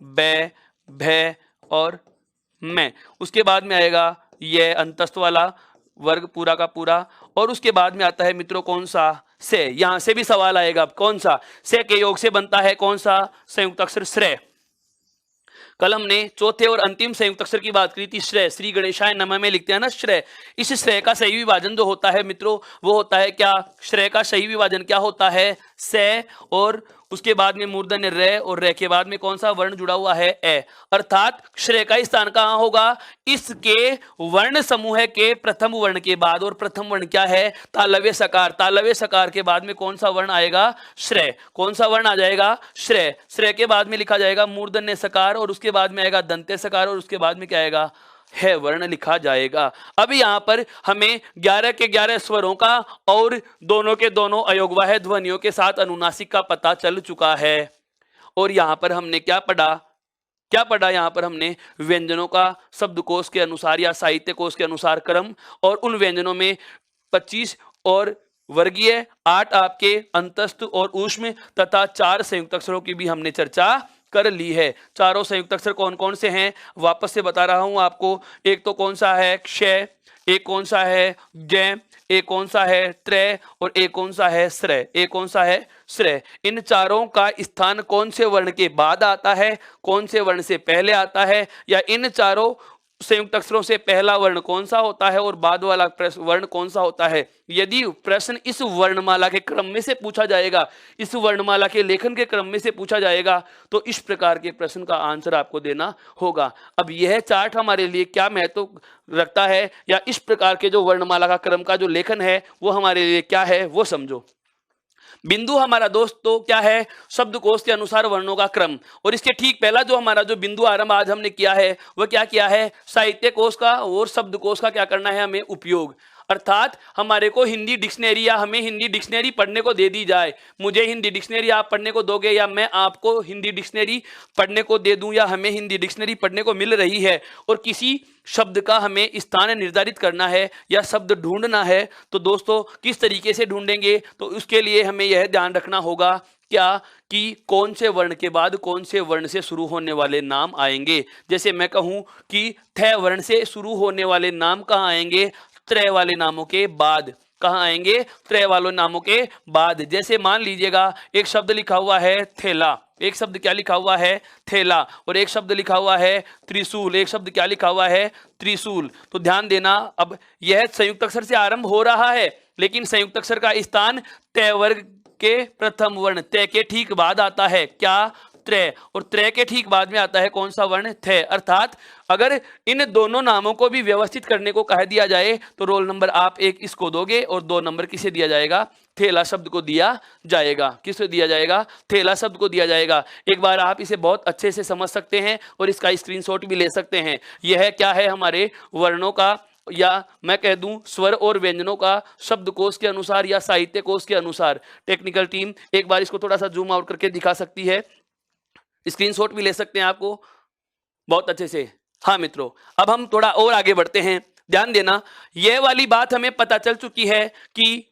ब, भ और म। उसके बाद में आएगा ये अंतस्थ वाला वर्ग पूरा का पूरा। और उसके बाद में आता है मित्रों कौन सा, से। यहां से भी सवाल आएगा कौन सा, से के योग से बनता है कौन सा संयुक्त अक्षर, श्रेय। कल हमने चौथे और अंतिम संयुक्त अक्षर की बात करी थी, श्रेय। श्री गणेशाय नमः में लिखते हैं ना श्रेय। इस श्रेय का सही विभाजन जो होता है मित्रों वो होता है क्या, श्रेय का सही विभाजन क्या होता है, से और उसके बाद में मूर्धन्य र और र के बाद में कौन सा वर्ण जुड़ा हुआ है ए, अर्थात श्रेय का स्थान कहां होगा, इसके वर्ण समूह के प्रथम वर्ण के बाद। और प्रथम वर्ण क्या है, तालव्य सकार। तालव्य सकार के बाद में कौन सा वर्ण आएगा, श्रेय। कौन सा वर्ण आ जाएगा, श्रेय। श्रेय के बाद में लिखा जाएगा मूर्धन्य सकार और उसके बाद में आएगा दंत्य सकार और उसके बाद में क्या आएगा, है वर्ण लिखा जाएगा। अब यहां पर हमें 11 के 11 स्वरों का और दोनों के दोनों अयोगवाह ध्वनियों के साथ अनुनासिक का पता चल चुका है। और यहां पर हमने क्या पढ़ा, यहां पर हमने व्यंजनों का शब्दकोश के अनुसार या साहित्य कोश के अनुसार क्रम, और उन व्यंजनों में 25 और वर्गीय, 8 आपके अंतस्थ और ऊष्म तथा 4 संयुक्त अक्षरों की भी हमने चर्चा कर ली है। चारों संयुक्त अक्षर कौन कौन से हैं, वापस से बता रहा हूं आपको। एक तो कौन सा है क्षय, एक कौन सा है जय, एक कौन सा है त्रय और एक कौन सा है श्रेय, एक कौन सा है श्रेय। इन चारों का स्थान कौन से वर्ण के बाद आता है, कौन से वर्ण से पहले आता है, या इन चारों संयुक्त अक्षरों से पहला वर्ण कौन सा होता है और बाद वाला वर्ण कौन सा होता है। यदि प्रश्न इस वर्णमाला के क्रम में से पूछा जाएगा, इस वर्णमाला के लेखन के क्रम में से पूछा जाएगा, तो इस प्रकार के प्रश्न का आंसर आपको देना होगा। अब यह चार्ट हमारे लिए क्या महत्व रखता है, या इस प्रकार के जो वर्णमाला का क्रम का जो लेखन है वो हमारे लिए क्या है वो समझो। बिंदु हमारा दोस्त तो क्या है, शब्दकोश के अनुसार वर्णों का क्रम। और इसके ठीक पहला जो हमारा जो बिंदु आरंभ आज हमने किया है वह क्या किया है, साहित्य कोश का और शब्दकोश का क्या करना है हमें उपयोग। अर्थात हमारे को हिंदी डिक्शनरी या हमें हिंदी डिक्शनरी पढ़ने को दे दी जाए, मुझे हिंदी डिक्शनरी आप पढ़ने को दोगे या मैं आपको हिंदी डिक्शनरी पढ़ने को दे दूं, या हमें हिंदी डिक्शनरी पढ़ने को मिल रही है और किसी शब्द का हमें स्थान निर्धारित करना है या शब्द ढूंढना है, तो दोस्तों किस तरीके से ढूंढेंगे, तो उसके लिए हमें यह ध्यान रखना होगा क्या कि कौन से वर्ण के बाद कौन से वर्ण से शुरू होने वाले नाम आएंगे। जैसे मैं कहूं कि थ वर्ण से शुरू होने वाले नाम कहाँ आएंगे, त्रय वाले नामों के बाद। कहाँ आएंगे, त्रय वाले नामों के बाद। जैसे मान लीजिएगा एक शब्द लिखा हुआ है थैला, एक शब्द क्या लिखा हुआ है थैला, और एक शब्द लिखा हुआ है त्रिशूल, एक शब्द क्या लिखा हुआ है त्रिशूल। तो ध्यान देना, अब यह संयुक्त अक्षर से आरंभ हो रहा है, लेकिन संयुक्त अक्षर का स्थान तय वर्ग के प्रथम वर्ण तय के ठीक बाद आता है, क्या त्रय, और त्रय के ठीक बाद में आता है कौन सा वर्ण थ। अर्थात अगर इन दोनों नामों को भी व्यवस्थित करने को कह दिया जाए तो रोल नंबर आप 1 इसको दोगे और 2 नंबर किसे दिया जाएगा, थैला शब्द को दिया जाएगा। किसे दिया जाएगा, थैला शब्द को दिया जाएगा। एक बार आप इसे बहुत अच्छे से समझ सकते हैं और इसका स्क्रीनशॉट भी ले सकते हैं। यह क्या है, हमारे वर्णों का या मैं कह दूं स्वर और व्यंजनों का शब्दकोश के अनुसार या साहित्य कोश के अनुसार। टेक्निकल टीम एक बार इसको थोड़ा सा जूम आउट करके दिखा सकती है, स्क्रीनशॉट भी ले सकते हैं आपको बहुत अच्छे से। हाँ मित्रों, अब हम थोड़ा और आगे बढ़ते हैं। ध्यान देना, यह वाली बात हमें पता चल चुकी है कि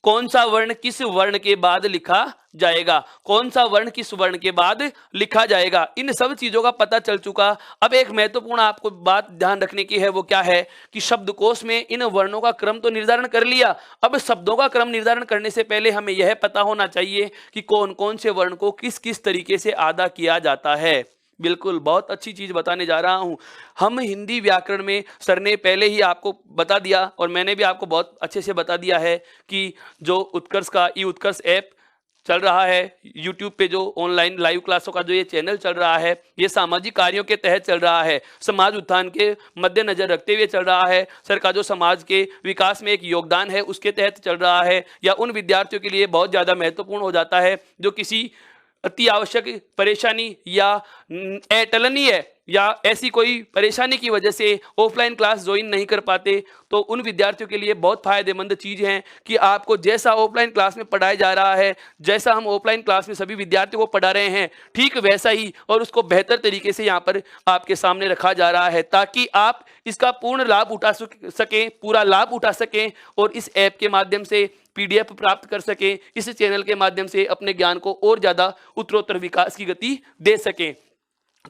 कौन सा वर्ण किस वर्ण के बाद लिखा जाएगा, कौन सा वर्ण किस वर्ण के बाद लिखा जाएगा, इन सब चीजों का पता चल चुका। अब एक महत्वपूर्ण आपको बात ध्यान रखने की है, वो क्या है कि शब्दकोश में इन वर्णों का क्रम तो निर्धारण कर लिया। अब शब्दों का क्रम निर्धारण करने से पहले हमें यह पता होना चाहिए कि कौन कौन से वर्ण को किस किस तरीके से अदा किया जाता है। बिल्कुल, बहुत अच्छी चीज बताने जा रहा हूं। हम हिंदी व्याकरण में सर ने पहले ही आपको बता दिया और मैंने भी आपको बहुत अच्छे से बता दिया है कि जो उत्कर्ष का ई उत्कर्ष ऐप चल रहा है यूट्यूब पे, जो ऑनलाइन लाइव क्लासों का जो ये चैनल चल रहा है, ये सामाजिक कार्यों के तहत चल रहा है, समाज उत्थान के मद्देनजर रखते हुए चल रहा है। सर का जो समाज के विकास में एक योगदान है उसके तहत चल रहा है, या उन विद्यार्थियों के लिए बहुत ज़्यादा महत्वपूर्ण हो जाता है जो किसी अति आवश्यक परेशानी या अटलनीय या ऐसी कोई परेशानी की वजह से ऑफलाइन क्लास ज्वाइन नहीं कर पाते, तो उन विद्यार्थियों के लिए बहुत फायदेमंद चीज़ है कि आपको जैसा ऑफलाइन क्लास में पढ़ाया जा रहा है, जैसा हम ऑफलाइन क्लास में सभी विद्यार्थियों को पढ़ा रहे हैं, ठीक वैसा ही और उसको बेहतर तरीके से यहाँ पर आपके सामने रखा जा रहा है, ताकि आप इसका पूर्ण लाभ उठा सकें, पूरा लाभ उठा सकें और इस ऐप के माध्यम से PDF प्राप्त कर सकें, इस चैनल के माध्यम से अपने ज्ञान को और ज़्यादा उत्तरोत्तर विकास की गति दे सकें।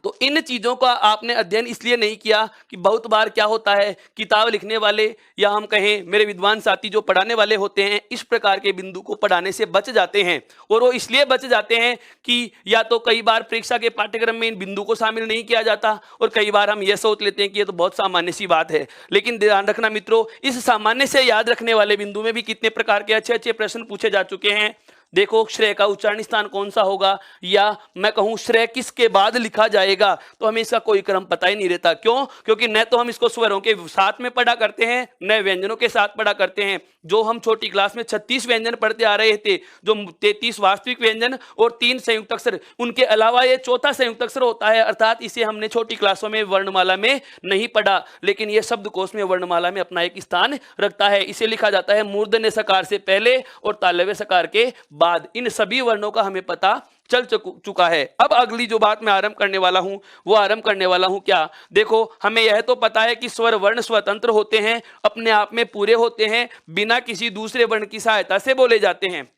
तो इन चीज़ों का आपने अध्ययन इसलिए नहीं किया कि बहुत बार क्या होता है, किताब लिखने वाले या हम कहें मेरे विद्वान साथी जो पढ़ाने वाले होते हैं, इस प्रकार के बिंदु को पढ़ाने से बच जाते हैं। और वो इसलिए बच जाते हैं कि या तो कई बार परीक्षा के पाठ्यक्रम में इन बिंदु को शामिल नहीं किया जाता, और कई बार हम ये सोच लेते हैं कि ये तो बहुत सामान्य सी बात है। लेकिन ध्यान रखना मित्रों, इस सामान्य से याद रखने वाले बिंदु में भी कितने प्रकार के अच्छे अच्छे प्रश्न पूछे जा चुके हैं। देखो श्रेय का उच्चारण स्थान कौन सा होगा, या मैं कहूं श्रेय किसके बाद लिखा जाएगा, तो हमें इसका कोई क्रम पता ही नहीं रहता। क्यों? क्योंकि न तो हम इसको स्वरों के साथ में पढ़ा करते हैं, न व्यंजनों के साथ पढ़ा करते हैं। जो हम छोटी क्लास में 36 व्यंजन पढ़ते आ रहे थे, जो 33 वास्तविक व्यंजन और 3 संयुक्त अक्षर, उनके अलावा ये चौथा संयुक्त अक्षर होता है, अर्थात इसे हमने छोटी क्लासों में वर्णमाला में नहीं पढ़ा, लेकिन यह शब्दकोश में वर्णमाला में अपना एक स्थान रखता है। इसे लिखा जाता है मूर्धन्य सकार से पहले और तालव्य सकार के बाद। इन सभी वर्णों का हमें पता चल चुका है। अब अगली जो बात मैं आरंभ करने वाला हूं, वो आरंभ करने वाला हूं क्या, देखो हमें यह तो पता है कि स्वर वर्ण स्वतंत्र होते हैं, अपने आप में पूरे होते हैं, बिना किसी दूसरे वर्ण की सहायता से बोले जाते हैं।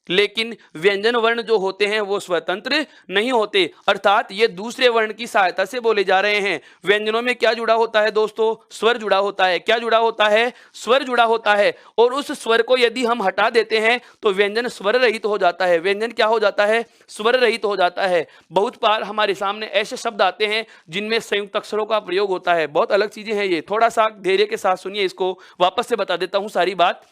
लेकिन व्यंजन वर्ण जो होते हैं वो स्वतंत्र नहीं होते, अर्थात ये दूसरे वर्ण की सहायता से बोले जा रहे हैं। व्यंजनों में क्या जुड़ा होता है दोस्तों? स्वर जुड़ा होता है। क्या जुड़ा होता है? स्वर जुड़ा होता है। और उस स्वर को यदि हम हटा देते हैं तो व्यंजन स्वर रहित हो जाता है। व्यंजन क्या हो जाता है? स्वर रहित हो जाता है। बहुत बार हमारे सामने ऐसे शब्द आते हैं जिनमें संयुक्त अक्षरों का प्रयोग होता है। बहुत अलग चीजें हैं ये, थोड़ा सा धैर्य के साथ सुनिए, इसको वापस से बता देता हूं सारी बात।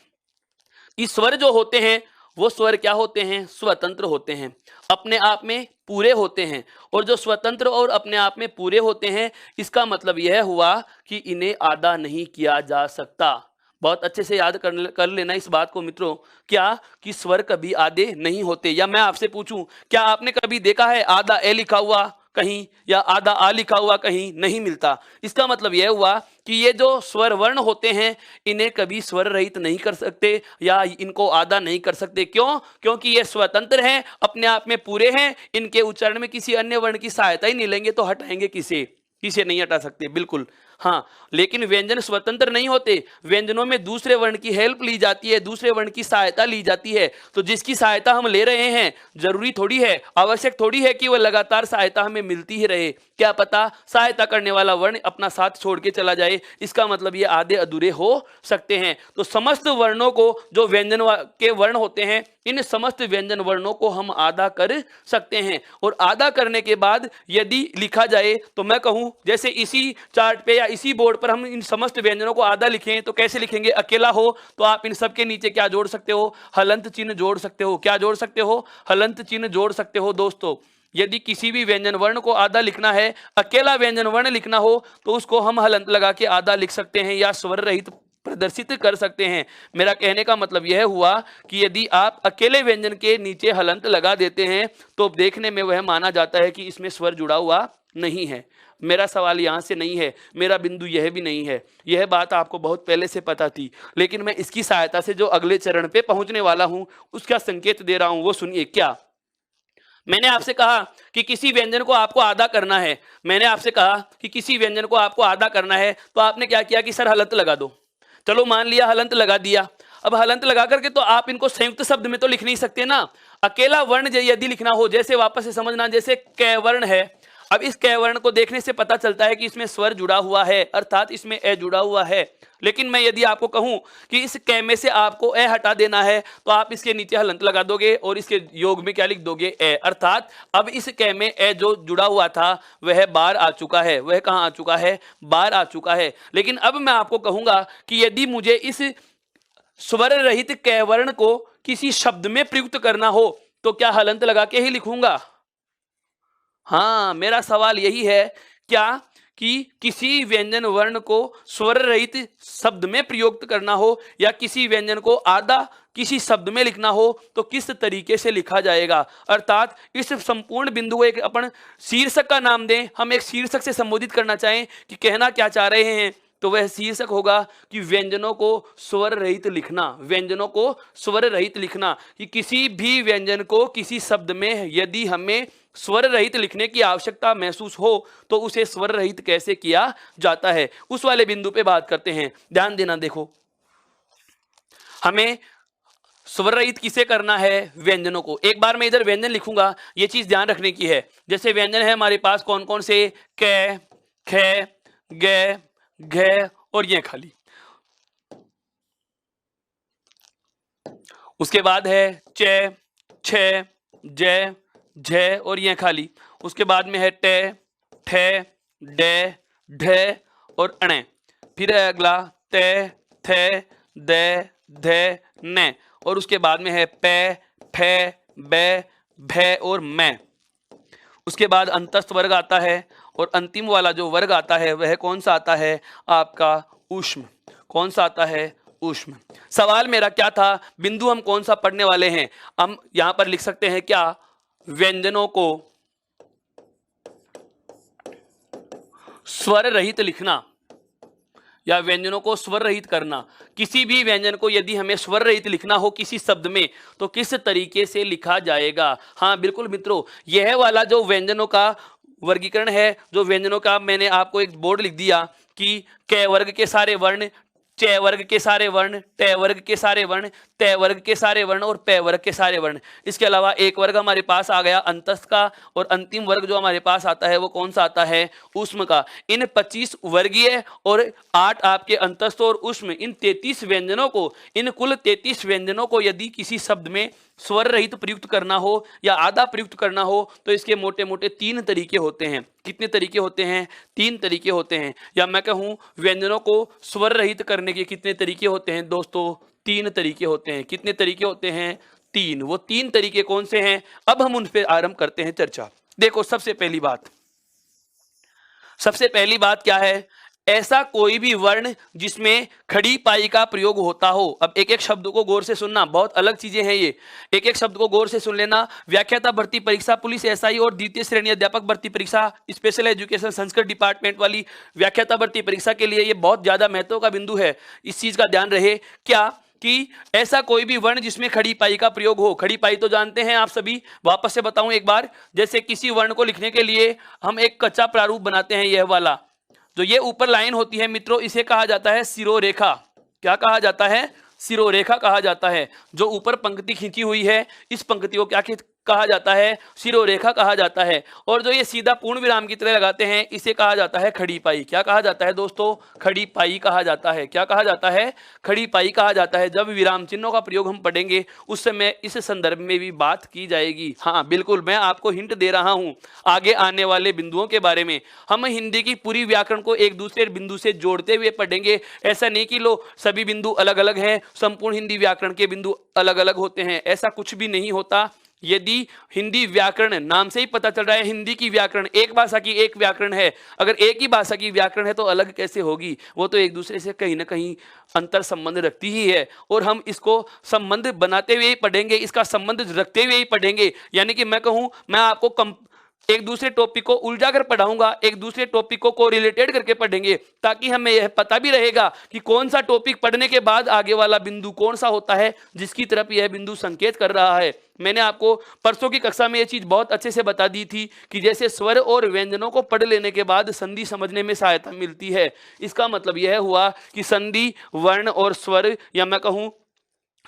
कि स्वर जो होते हैं वो स्वर क्या होते हैं? स्वतंत्र होते हैं, अपने आप में पूरे होते हैं। और जो स्वतंत्र और अपने आप में पूरे होते हैं, इसका मतलब यह हुआ कि इन्हें आधा नहीं किया जा सकता। बहुत अच्छे से याद कर लेना इस बात को मित्रों। क्या? कि स्वर कभी आधे नहीं होते। या मैं आपसे पूछूं, क्या आपने कभी देखा है आधा ए लिखा हुआ कहीं या आधा आ लिखा हुआ कहीं? नहीं मिलता। इसका मतलब यह हुआ कि ये जो स्वर वर्ण होते हैं इन्हें कभी स्वर रहित नहीं कर सकते या इनको आधा नहीं कर सकते। क्यों? क्योंकि ये स्वतंत्र हैं, अपने आप में पूरे हैं, इनके उच्चारण में किसी अन्य वर्ण की सहायता ही नहीं लेंगे तो हटाएंगे किसे? किसे नहीं हटा सकते, बिल्कुल। हाँ, लेकिन व्यंजन स्वतंत्र नहीं होते। व्यंजनों में दूसरे वर्ण की हेल्प ली जाती है, दूसरे वर्ण की सहायता ली जाती है। तो जिसकी सहायता हम ले रहे हैं, जरूरी थोड़ी है, आवश्यक थोड़ी है कि वह लगातार सहायता हमें मिलती ही रहे। क्या पता सहायता करने वाला वर्ण अपना साथ छोड़ के चला जाए। इसका मतलब ये आधे अधूरे हो सकते हैं। तो समस्त वर्णों को, जो व्यंजन के वर्ण होते हैं, इन समस्त व्यंजन वर्णों को हम आधा कर सकते हैं। और आधा करने के बाद यदि लिखा जाए तो मैं कहूं, जैसे इसी चार्ट पे या इसी बोर्ड पर हम इन समस्त व्यंजनों को आधा लिखें तो कैसे लिखेंगे? अकेला हो तो आप इन सब के नीचे क्या जोड़ सकते हो? हलंत चिन्ह जोड़ सकते हो। क्या जोड़ सकते हो? हलंत चिन्ह जोड़ सकते हो। दोस्तों, यदि किसी भी व्यंजन वर्ण को आधा लिखना है, अकेला व्यंजन वर्ण लिखना हो, तो उसको हम हलंत लगा के आधा लिख सकते हैं या स्वर रहित प्रदर्शित कर सकते हैं। मेरा कहने का मतलब यह हुआ कि यदि आप अकेले व्यंजन के नीचे हलंत लगा देते हैं तो देखने में वह माना जाता है कि इसमें स्वर जुड़ा हुआ नहीं है। मेरा सवाल यहां से नहीं है, मेरा बिंदु यह भी नहीं है। यह बात आपको बहुत पहले से पता थी, लेकिन मैं इसकी सहायता से जो अगले चरण पे पहुंचने वाला हूं उसका संकेत दे रहा हूं। वो सुनिए। क्या? मैंने आपसे कहा कि किसी व्यंजन को आपको आधा करना है। मैंने आपसे कहा कि किसी व्यंजन को आपको आधा करना है, तो आपने क्या किया कि सर हलंत लगा दो। चलो मान लिया हलंत लगा दिया। अब हलंत लगा करके तो आप इनको संयुक्त शब्द में तो लिख नहीं सकते ना। अकेला वर्ण यदि लिखना हो, जैसे वापस से समझना, जैसे कै वर्ण है। अब इस कै वर्ण को देखने से पता चलता है कि इसमें स्वर जुड़ा हुआ है, अर्थात इसमें ए जुड़ा हुआ है। लेकिन मैं यदि आपको कहूं कि इस कै में से आपको ए हटा देना है, तो आप इसके नीचे हलंत लगा दोगे और इसके योग में क्या लिख दोगे? ए। अर्थात अब इस कै में ए जो जुड़ा हुआ था वह बाहर आ चुका है। वह कहां आ चुका है? बाहर आ चुका है। लेकिन अब मैं आपको कहूंगा कि यदि मुझे इस स्वर रहित कै वर्ण को किसी शब्द में प्रयुक्त करना हो तो क्या हलंत लगा के ही लिखूंगा? हाँ, मेरा सवाल यही है। क्या? कि किसी व्यंजन वर्ण को स्वर रहित शब्द में प्रयुक्त करना हो या किसी व्यंजन को आधा किसी शब्द में लिखना हो तो किस तरीके से लिखा जाएगा? अर्थात इस संपूर्ण बिंदु को एक अपन शीर्षक का नाम दें, हम एक शीर्षक से संबोधित करना चाहें कि कहना क्या चाह रहे हैं, तो वह शीर्षक होगा कि व्यंजनों को स्वर रहित लिखना। व्यंजनों को स्वर रहित लिखना, कि किसी भी व्यंजन को किसी शब्द में यदि हमें स्वर रहित लिखने की आवश्यकता महसूस हो तो उसे स्वर रहित कैसे किया जाता है, उस वाले बिंदु पे बात करते हैं। ध्यान देना, देखो हमें स्वर रहित किसे करना है? व्यंजनों को। एक बार मैं इधर व्यंजन लिखूंगा, ये चीज ध्यान रखने की है। जैसे व्यंजन है हमारे पास कौन कौन से? कै, खे, गे, घे और ये खाली। उसके बाद है चे, छे, जय, झे और ये खाली। उसके बाद में है टे, ठे, डे, ढे और अणे। फिर है अगला ते, थे, दे, धे, ने। और उसके बाद में है पे, फे, बै, भै और मैं। उसके बाद अंतस्थ वर्ग आता है और अंतिम वाला जो वर्ग आता है वह कौन सा आता है आपका ऊष्म। कौन सा आता है ऊष्म। सवाल मेरा क्या था, बिंदु हम कौन सा पढ़ने वाले हैं। हम यहां पर लिख सकते हैं क्या, व्यंजनों को स्वर रहित लिखना या व्यंजनों को स्वर रहित करना। किसी भी व्यंजन को यदि हमें स्वर रहित लिखना हो किसी शब्द में तो किस तरीके से लिखा जाएगा। हाँ बिल्कुल मित्रों, यह वाला जो व्यंजनों का वर्गीकरण है, जो व्यंजनों का मैंने आपको एक बोर्ड लिख दिया कि क वर्ग के सारे वर्ण, च वर्ग के सारे वर्ण, ट वर्ग के सारे वर्ण, त वर्ग के सारे वर्ण और प वर्ग के सारे वर्ण। इसके अलावा एक वर्ग हमारे पास आ गया अंतस्थ का और अंतिम वर्ग जो हमारे पास आता है वो कौन सा आता है ऊष्म का। इन 25 वर्गीय और 8 आपके अंतस्थ और ऊष्म, इन 33 व्यंजनों को, इन कुल 33 व्यंजनों को यदि किसी शब्द में स्वर रहित प्रयुक्त करना हो या आधा प्रयुक्त करना हो तो इसके मोटे मोटे 3 तरीके होते हैं। कितने तरीके होते हैं? 3 तरीके होते हैं। या मैं कहूं व्यंजनों को स्वर रहित करने के कितने तरीके होते हैं दोस्तों? 3 तरीके होते हैं। कितने तरीके होते हैं? 3। वो 3 तरीके कौन से हैं? अब हम उन पर आरंभ करते हैं चर्चा। देखो सबसे पहली बात क्या है, ऐसा कोई भी वर्ण जिसमें खड़ी पाई का प्रयोग होता हो। अब एक एक शब्द को गौर से सुनना, बहुत अलग चीजें हैं ये, एक एक शब्द को गौर से सुन लेना। व्याख्याता भर्ती परीक्षा, पुलिस एसआई और द्वितीय श्रेणी अध्यापक भर्ती परीक्षा, स्पेशल एजुकेशन संस्कृत डिपार्टमेंट वाली व्याख्याता भर्ती परीक्षा के लिए ये बहुत ज्यादा महत्व का बिंदु है। इस चीज का ध्यान रहे क्या कि ऐसा कोई भी वर्ण जिसमें खड़ी पाई का प्रयोग हो। खड़ी पाई तो जानते हैं आप सभी, वापस से बताऊं एक बार। जैसे किसी वर्ण को लिखने के लिए हम एक कच्चा प्रारूप बनाते हैं, यह वाला जो ये ऊपर लाइन होती है मित्रों, इसे कहा जाता है सिरोरेखा। क्या कहा जाता है? सिरोरेखा कहा जाता है। जो ऊपर पंक्ति खींची हुई है इस पंक्ति को क्या कहा जाता है? सिरोरेखा कहा जाता है। और जो ये सीधा पूर्ण विराम की तरह लगाते हैं इसे कहा जाता है खड़ी पाई। क्या कहा जाता है दोस्तों? खड़ी पाई कहा जाता है। क्या कहा जाता है? खड़ी पाई कहा जाता है। जब विराम चिन्हों का प्रयोग हम पढ़ेंगे उस समय इस संदर्भ में भी बात की जाएगी। हाँ बिल्कुल, मैं आपको हिंट दे रहा हूं आगे आने वाले बिंदुओं के बारे में। हम हिंदी की पूरी व्याकरण को एक दूसरे बिंदु से जोड़ते हुए पढ़ेंगे। ऐसा नहीं कि लो सभी बिंदु अलग अलग हैं, संपूर्ण हिंदी व्याकरण के बिंदु अलग अलग होते हैं, ऐसा कुछ भी नहीं होता। यदि हिंदी व्याकरण, नाम से ही पता चल रहा है हिंदी की व्याकरण, एक भाषा की एक व्याकरण है। अगर एक ही भाषा की व्याकरण है तो अलग कैसे होगी? वो तो एक दूसरे से कहीं ना कहीं अंतर संबंध रखती ही है और हम इसको संबंध बनाते हुए ही पढ़ेंगे, इसका संबंध रखते हुए ही पढ़ेंगे। यानी कि मैं कहूं, मैं आपको एक दूसरे टॉपिक को उलझा कर पढ़ाऊंगा, एक दूसरे टॉपिक को रिलेटेड करके पढ़ेंगे, ताकि हमें यह पता भी रहेगा कि कौन सा टॉपिक पढ़ने के बाद आगे वाला बिंदु कौन सा होता है जिसकी तरफ यह बिंदु संकेत कर रहा है। मैंने आपको परसों की कक्षा में यह चीज बहुत अच्छे से बता दी थी कि जैसे स्वर और व्यंजनों को पढ़ लेने के बाद संधि समझने में सहायता मिलती है। इसका मतलब यह हुआ कि संधि, वर्ण और स्वर, या मैं कहूं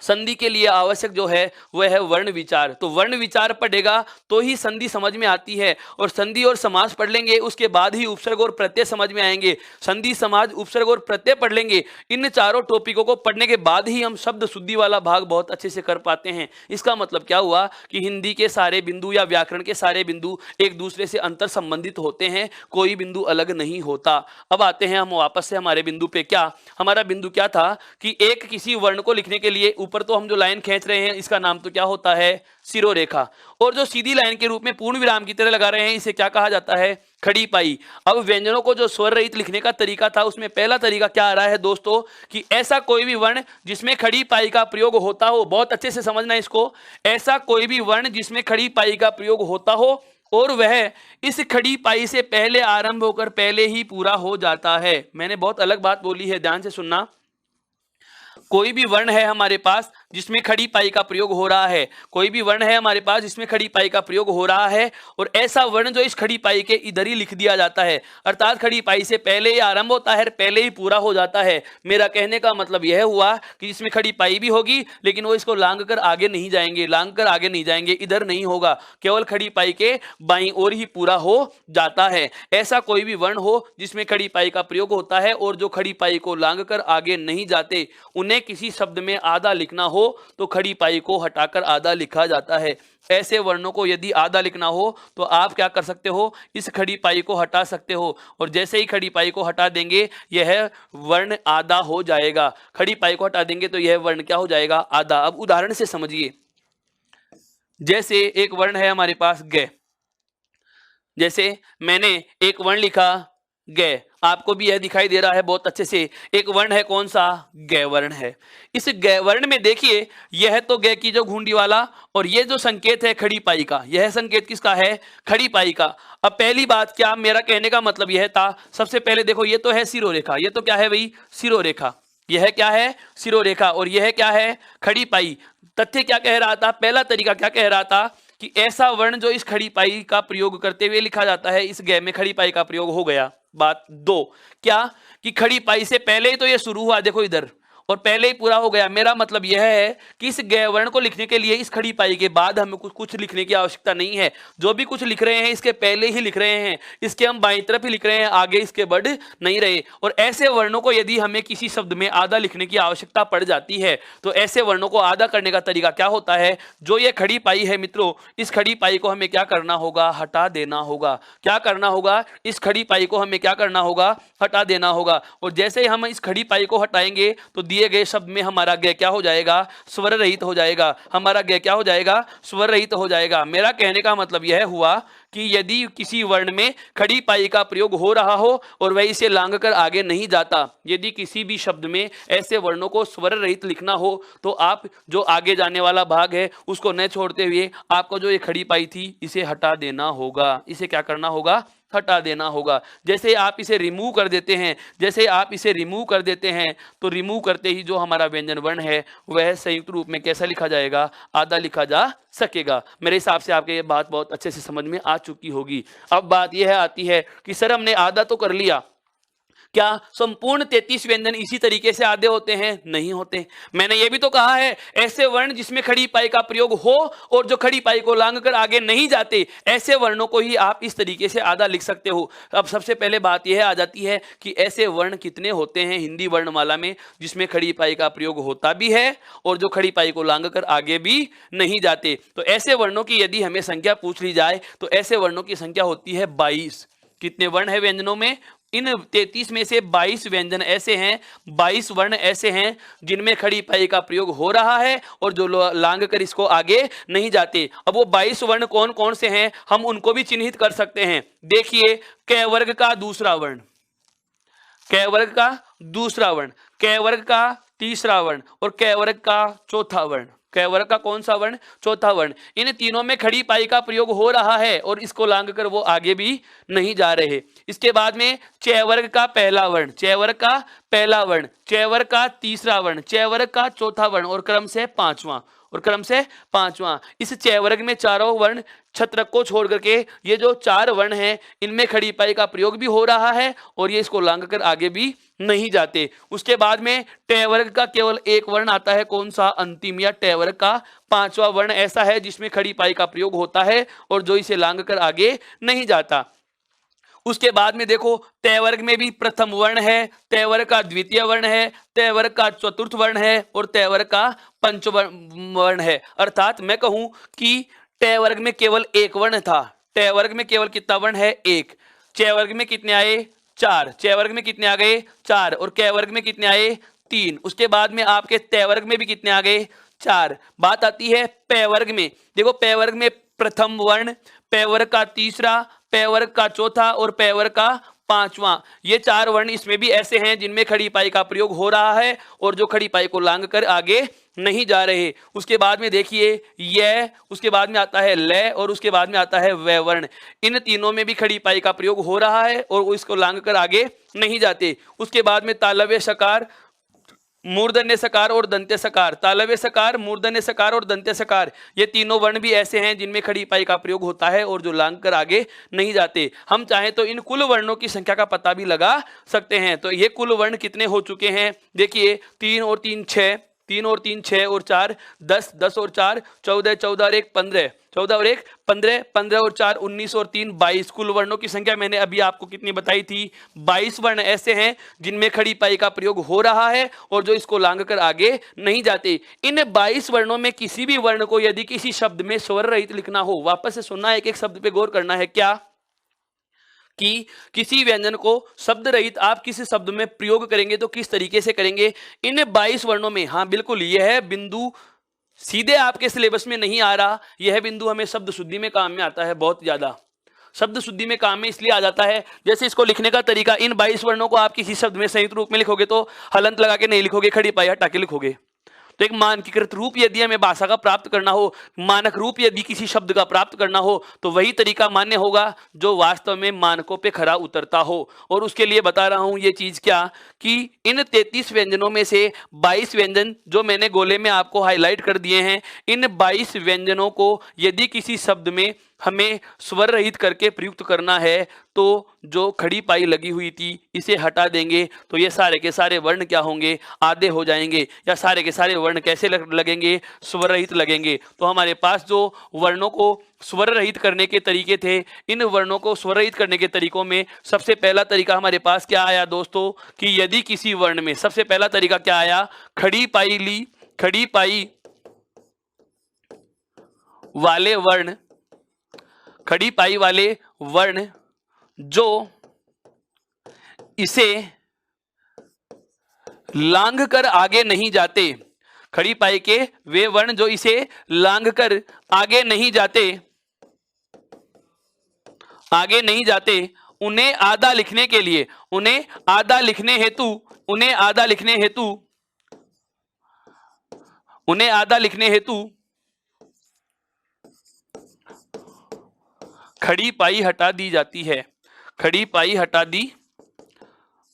संधि के लिए आवश्यक जो है वह है वर्ण विचार। तो वर्ण विचार पढ़ेगा तो ही संधि समझ में आती है, और संधि और समास पढ़ लेंगे उसके बाद ही उपसर्ग और प्रत्यय समझ में आएंगे। संधि, समाज, उपसर्ग और प्रत्यय पढ़ लेंगे। इन चारों टॉपिकों को पढ़ने के बाद ही हम शब्द शुद्धि वाला भाग बहुत अच्छे से कर पाते हैं। इसका मतलब क्या हुआ कि हिंदी के सारे बिंदु या व्याकरण के सारे बिंदु एक दूसरे से अंतर संबंधित होते हैं, कोई बिंदु अलग नहीं होता। अब आते हैं हम वापस से हमारे बिंदु पे। क्या हमारा बिंदु क्या था कि एक किसी वर्ण को लिखने के लिए ऊपर तो हम जो लाइन खींच रहे हैं इसका नाम तो क्या होता है? सिरोरेखा। और जो सीधी लाइन के रूप में पूर्ण विराम की तरह लगा रहे हैं इसे क्या कहा जाता है? खड़ी पाई। अब व्यंजनों को जो स्वर रहित लिखने का तरीका था उसमें पहला तरीका क्या आ रहा है दोस्तों कि ऐसा कोई भी वर्ण जिसमें खड़ी पाई का प्रयोग होता हो। बहुत अच्छे से समझना इसको। ऐसा कोई भी वर्ण जिसमें खड़ी पाई का प्रयोग होता हो और वह इस खड़ी पाई से पहले आरंभ होकर पहले ही पूरा हो जाता है। मैंने बहुत अलग बात बोली है, ध्यान से सुनना। कोई भी वर्ण है हमारे पास जिसमें खड़ी पाई का प्रयोग हो रहा है, कोई भी वर्ण है हमारे पास जिसमें खड़ी पाई का प्रयोग हो रहा है, और ऐसा वर्ण जो इस खड़ी पाई के इधर ही लिख दिया जाता है, अर्थात खड़ी पाई से पहले ही आरंभ होता है, पहले ही पूरा हो जाता है। मेरा कहने का मतलब यह हुआ कि इसमें खड़ी पाई भी होगी लेकिन वो इसको लांग कर आगे नहीं जाएंगे, लांग कर आगे नहीं जाएंगे, इधर नहीं होगा, केवल खड़ी पाई के बाईं ओर ही पूरा हो जाता है। ऐसा कोई भी वर्ण हो जिसमें खड़ी पाई का प्रयोग होता है और जो खड़ी पाई को लांग कर आगे नहीं जाते, उन्हें किसी शब्द में आधा लिखना हो तो खड़ी पाई को हटाकर आधा लिखा जाता है। ऐसे वर्णों को यदि आधा लिखना हो तो आप क्या कर सकते हो? इस खड़ी पाई को हटा सकते हो, और जैसे ही खड़ी पाई को हटा देंगे यह वर्ण आधा हो जाएगा। खड़ी पाई को हटा देंगे तो यह वर्ण क्या हो जाएगा? आधा। अब उदाहरण से समझिए। जैसे एक वर्ण है हमारे पास ग, जैसे मैंने एक वर्ण लिखा ग, आपको भी यह दिखाई दे रहा है बहुत अच्छे से, एक वर्ण है कौन सा, ग वर्ण है। इस ग वर्ण में देखिए, यह तो ग की जो घुंडी वाला, और ये जो संकेत है खड़ी पाई का, यह संकेत किसका है, खड़ी पाई का। अब पहली बात, क्या मेरा कहने का मतलब यह था, सबसे पहले देखो ये तो है सिरोरेखा, ये तो क्या है भाई, सिरोरेखा, यह क्या है, सिरोरेखा, और यह क्या है, खड़ी पाई। तथ्य क्या कह रहा था, पहला तरीका क्या कह रहा था कि ऐसा वर्ण जो इस खड़ी पाई का प्रयोग करते हुए लिखा जाता है, इस ग में खड़ी पाई का प्रयोग हो गया। बात दो, क्या कि खड़ी पाई से पहले ही तो ये शुरू हुआ, देखो इधर, और पहले ही पूरा हो गया। मेरा मतलब यह है कि इस ग वर्ण को लिखने के लिए इस खड़ी पाई के बाद हमें कुछ लिखने की आवश्यकता नहीं है। जो भी कुछ लिख रहे हैं इसके पहले ही लिख रहे हैं, इसके हम बाईं तरफ ही लिख रहे हैं, आगे इसके बढ़ नहीं रहे। और ऐसे वर्णों को यदि हमें किसी शब्द में आधा लिखने की आवश्यकता पड़ जाती है, तो ऐसे वर्णों को आधा करने का तरीका क्या होता है, जो ये खड़ी पाई है मित्रों, इस खड़ी पाई को हमें क्या करना होगा, हटा देना होगा। क्या करना होगा, इस खड़ी पाई को हमें क्या करना होगा, हटा देना होगा। और जैसे ही हम इस खड़ी पाई को हटाएंगे तो दिए गए शब्द में हमारा ग क्या हो जाएगा, स्वर रहित हो जाएगा। हमारा ग क्या हो जाएगा, स्वर रहित हो जाएगा। मेरा कहने का मतलब यह हुआ कि यदि किसी वर्ण में खड़ी पाई का प्रयोग हो रहा हो और वह इसे लांघ कर आगे नहीं जाता, यदि किसी भी शब्द में ऐसे वर्णों को स्वर रहित लिखना हो, तो आप जो आगे जाने वाला भाग है उसको न छोड़ते हुए आपको जो ये खड़ी पाई थी इसे हटा देना होगा। इसे क्या करना होगा, हटा देना होगा। जैसे आप इसे रिमूव कर देते हैं, जैसे आप इसे रिमूव कर देते हैं, तो रिमूव करते ही जो हमारा व्यंजन वर्ण है वह संयुक्त रूप में कैसा लिखा जाएगा, आधा लिखा जा सकेगा। मेरे हिसाब से आपके ये बात बहुत अच्छे से समझ में आ चुकी होगी। अब बात यह आती है कि सर हमने आधा तो कर लिया, क्या संपूर्ण 33 व्यंजन इसी तरीके से आधे होते हैं, नहीं होते। मैंने ये भी तो कहा है, ऐसे वर्ण जिसमें खड़ी पाई का प्रयोग हो और जो खड़ी पाई को लांघ कर आगे नहीं जाते, ऐसे वर्णों को ही आप इस तरीके से आधा लिख सकते हो। अब सबसे पहले बात यह आ जाती है कि ऐसे वर्ण कितने होते हैं हिंदी वर्णमाला में जिसमें खड़ी पाई का प्रयोग होता भी है और जो खड़ी पाई को लांघ कर आगे भी नहीं जाते। तो ऐसे वर्णों की यदि हमें संख्या पूछ ली जाए तो ऐसे वर्णों की संख्या होती है 22। कितने वर्ण है व्यंजनों में, इन 33 में से 22 व्यंजन ऐसे हैं, 22 वर्ण ऐसे हैं जिनमें खड़ी पाई का प्रयोग हो रहा है और जो लांघ कर इसको आगे नहीं जाते। अब वो 22 वर्ण कौन कौन से हैं, हम उनको भी चिन्हित कर सकते हैं। देखिए, क वर्ग का दूसरा वर्ण, क वर्ग का दूसरा वर्ण, क वर्ग का तीसरा वर्ण और क वर्ग का चौथा वर्ण। क वर्ग का कौन सा वर्ण, चौथा वर्ण। इन तीनों में खड़ी पाई का प्रयोग हो रहा है और इसको लांघ कर वो आगे भी नहीं जा रहे। इसके बाद में च वर्ग का पहला वर्ण, च वर्ग का पहला वर्ण, च वर्ग का तीसरा वर्ण, च वर्ग का चौथा वर्ण और क्रम से पांचवा, और क्रम से पांचवा। इस च वर्ग में चारों वर्ण छत्रक को छोड़ करके ये जो चार वर्ण हैं इनमें खड़ी पाई का प्रयोग भी हो रहा है और ये इसको लांघ कर आगे भी नहीं जाते। उसके बाद में ट वर्ग का केवल एक वर्ण आता है, कौन सा, अंतिम, या ट वर्ग का पांचवा वर्ण ऐसा है जिसमें खड़ी पाई का प्रयोग होता है और जो इसे लांघ कर आगे नहीं जाता। उसके बाद में देखो, तय वर्ग में भी प्रथम वर्ण है, तय वर्ग का द्वितीय वर्ण है, तय वर्ग का चतुर्थ वर्ण है और तय वर्ग का पंचम वर्ण है। अर्थात मैं कहूं कि तय वर्ग में केवल एक वर्ण था, तय वर्ग में केवल कितना वर्ण है, एक। च वर्ग में कितने आए, चार। च वर्ग में कितने आ गए, चार। और क वर्ग में कितने आए, तीन। उसके बाद में आपके तय वर्ग में भी कितने आ गए, चार। बात आती है प वर्ग में। देखो, प वर्ग में प्रथम वर्ण, प वर्ग का तीसरा, प वर्ग का चौथा और प वर्ग का पांचवा, ये चार वर्ण इसमें भी ऐसे हैं जिनमें खड़ी पाई का प्रयोग हो रहा है और जो खड़ी पाई को लांघ कर आगे नहीं जा रहे। उसके बाद में देखिए यह, उसके बाद में आता है ल और उसके बाद में आता है व वर्ण। इन तीनों में भी खड़ी पाई का प्रयोग हो रहा है और वो इसको लांघ कर आगे नहीं जाते। उसके बाद में तालव्य सकार, मूर्धन्य सकार और दंत्य सकार, तालव्य सकार, मूर्धन्य सकार और दंत्य सकार, ये तीनों वर्ण भी ऐसे हैं जिनमें खड़ी पाई का प्रयोग होता है और जो लांघ कर आगे नहीं जाते। हम चाहें तो इन कुल वर्णों की संख्या का पता भी लगा सकते हैं। तो ये कुल वर्ण कितने हो चुके हैं, देखिए 3 और 3 6, 3 और 3 6 और 4 10, 10 और 4 14, 14 और 1 15, 14 और 1 15, 15 और 4 19 और 3 22। कुल वर्णों की संख्या मैंने अभी आपको कितनी बताई थी, 22 वर्ण ऐसे हैं जिनमें खड़ी पाई का प्रयोग हो रहा है और जो इसको लांघ कर आगे नहीं जाते। इन 22 वर्णों में किसी भी वर्ण को यदि किसी शब्द में स्वर रहित लिखना हो, वापस से सुनना, एक एक शब्द पे गौर करना है, क्या कि किसी व्यंजन को शब्द रहित आप किसी शब्द में प्रयोग करेंगे तो किस तरीके से करेंगे। इन 22 वर्णों में, हाँ बिल्कुल, यह है बिंदु सीधे आपके सिलेबस में नहीं आ रहा, यह बिंदु हमें शब्द शुद्धि में काम में आता है बहुत ज्यादा। शब्द शुद्धि में काम में इसलिए आ जाता है, जैसे इसको लिखने का तरीका, इन 22 वर्णों को आप किसी शब्द में संयुक्त रूप में लिखोगे तो हलंत लगा के नहीं लिखोगे, खड़ी पाई हटा के लिखोगे। तो एक मानकीकृत रूप यदि हमें भाषा का प्राप्त करना हो, मानक रूप यदि किसी शब्द का प्राप्त करना हो, तो वही तरीका मान्य होगा जो वास्तव में मानकों पे खरा उतरता हो। और उसके लिए बता रहा हूं ये चीज क्या, कि इन 33 व्यंजनों में से 22 व्यंजन जो मैंने गोले में आपको हाईलाइट कर दिए हैं, इन 22 व्यंजनों को यदि किसी शब्द में हमें स्वर रहित करके प्रयुक्त करना है, तो जो खड़ी पाई लगी हुई थी इसे हटा देंगे, तो ये सारे के सारे वर्ण क्या होंगे, आधे हो जाएंगे। या सारे के सारे वर्ण कैसे लगेंगे, स्वर रहित लगेंगे। तो हमारे पास जो वर्णों को स्वर रहित करने के तरीके थे, इन वर्णों को स्वर रहित करने के तरीकों में सबसे पहला तरीका हमारे पास क्या आया दोस्तों, कि यदि किसी वर्ण में, सबसे पहला तरीका क्या आया, खड़ी पाई ली, खड़ी पाई वाले वर्ण, खड़ी पाई वाले वर्ण जो इसे लांघ कर आगे नहीं जाते, खड़ी पाई के वे वर्ण जो इसे लांघ कर आगे नहीं जाते, आगे नहीं जाते, उन्हें आधा लिखने के लिए, उन्हें आधा लिखने हेतु, उन्हें आधा लिखने हेतु, उन्हें आधा लिखने हेतु खड़ी पाई हटा दी जाती है, खड़ी पाई हटा दी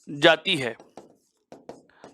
जाती है।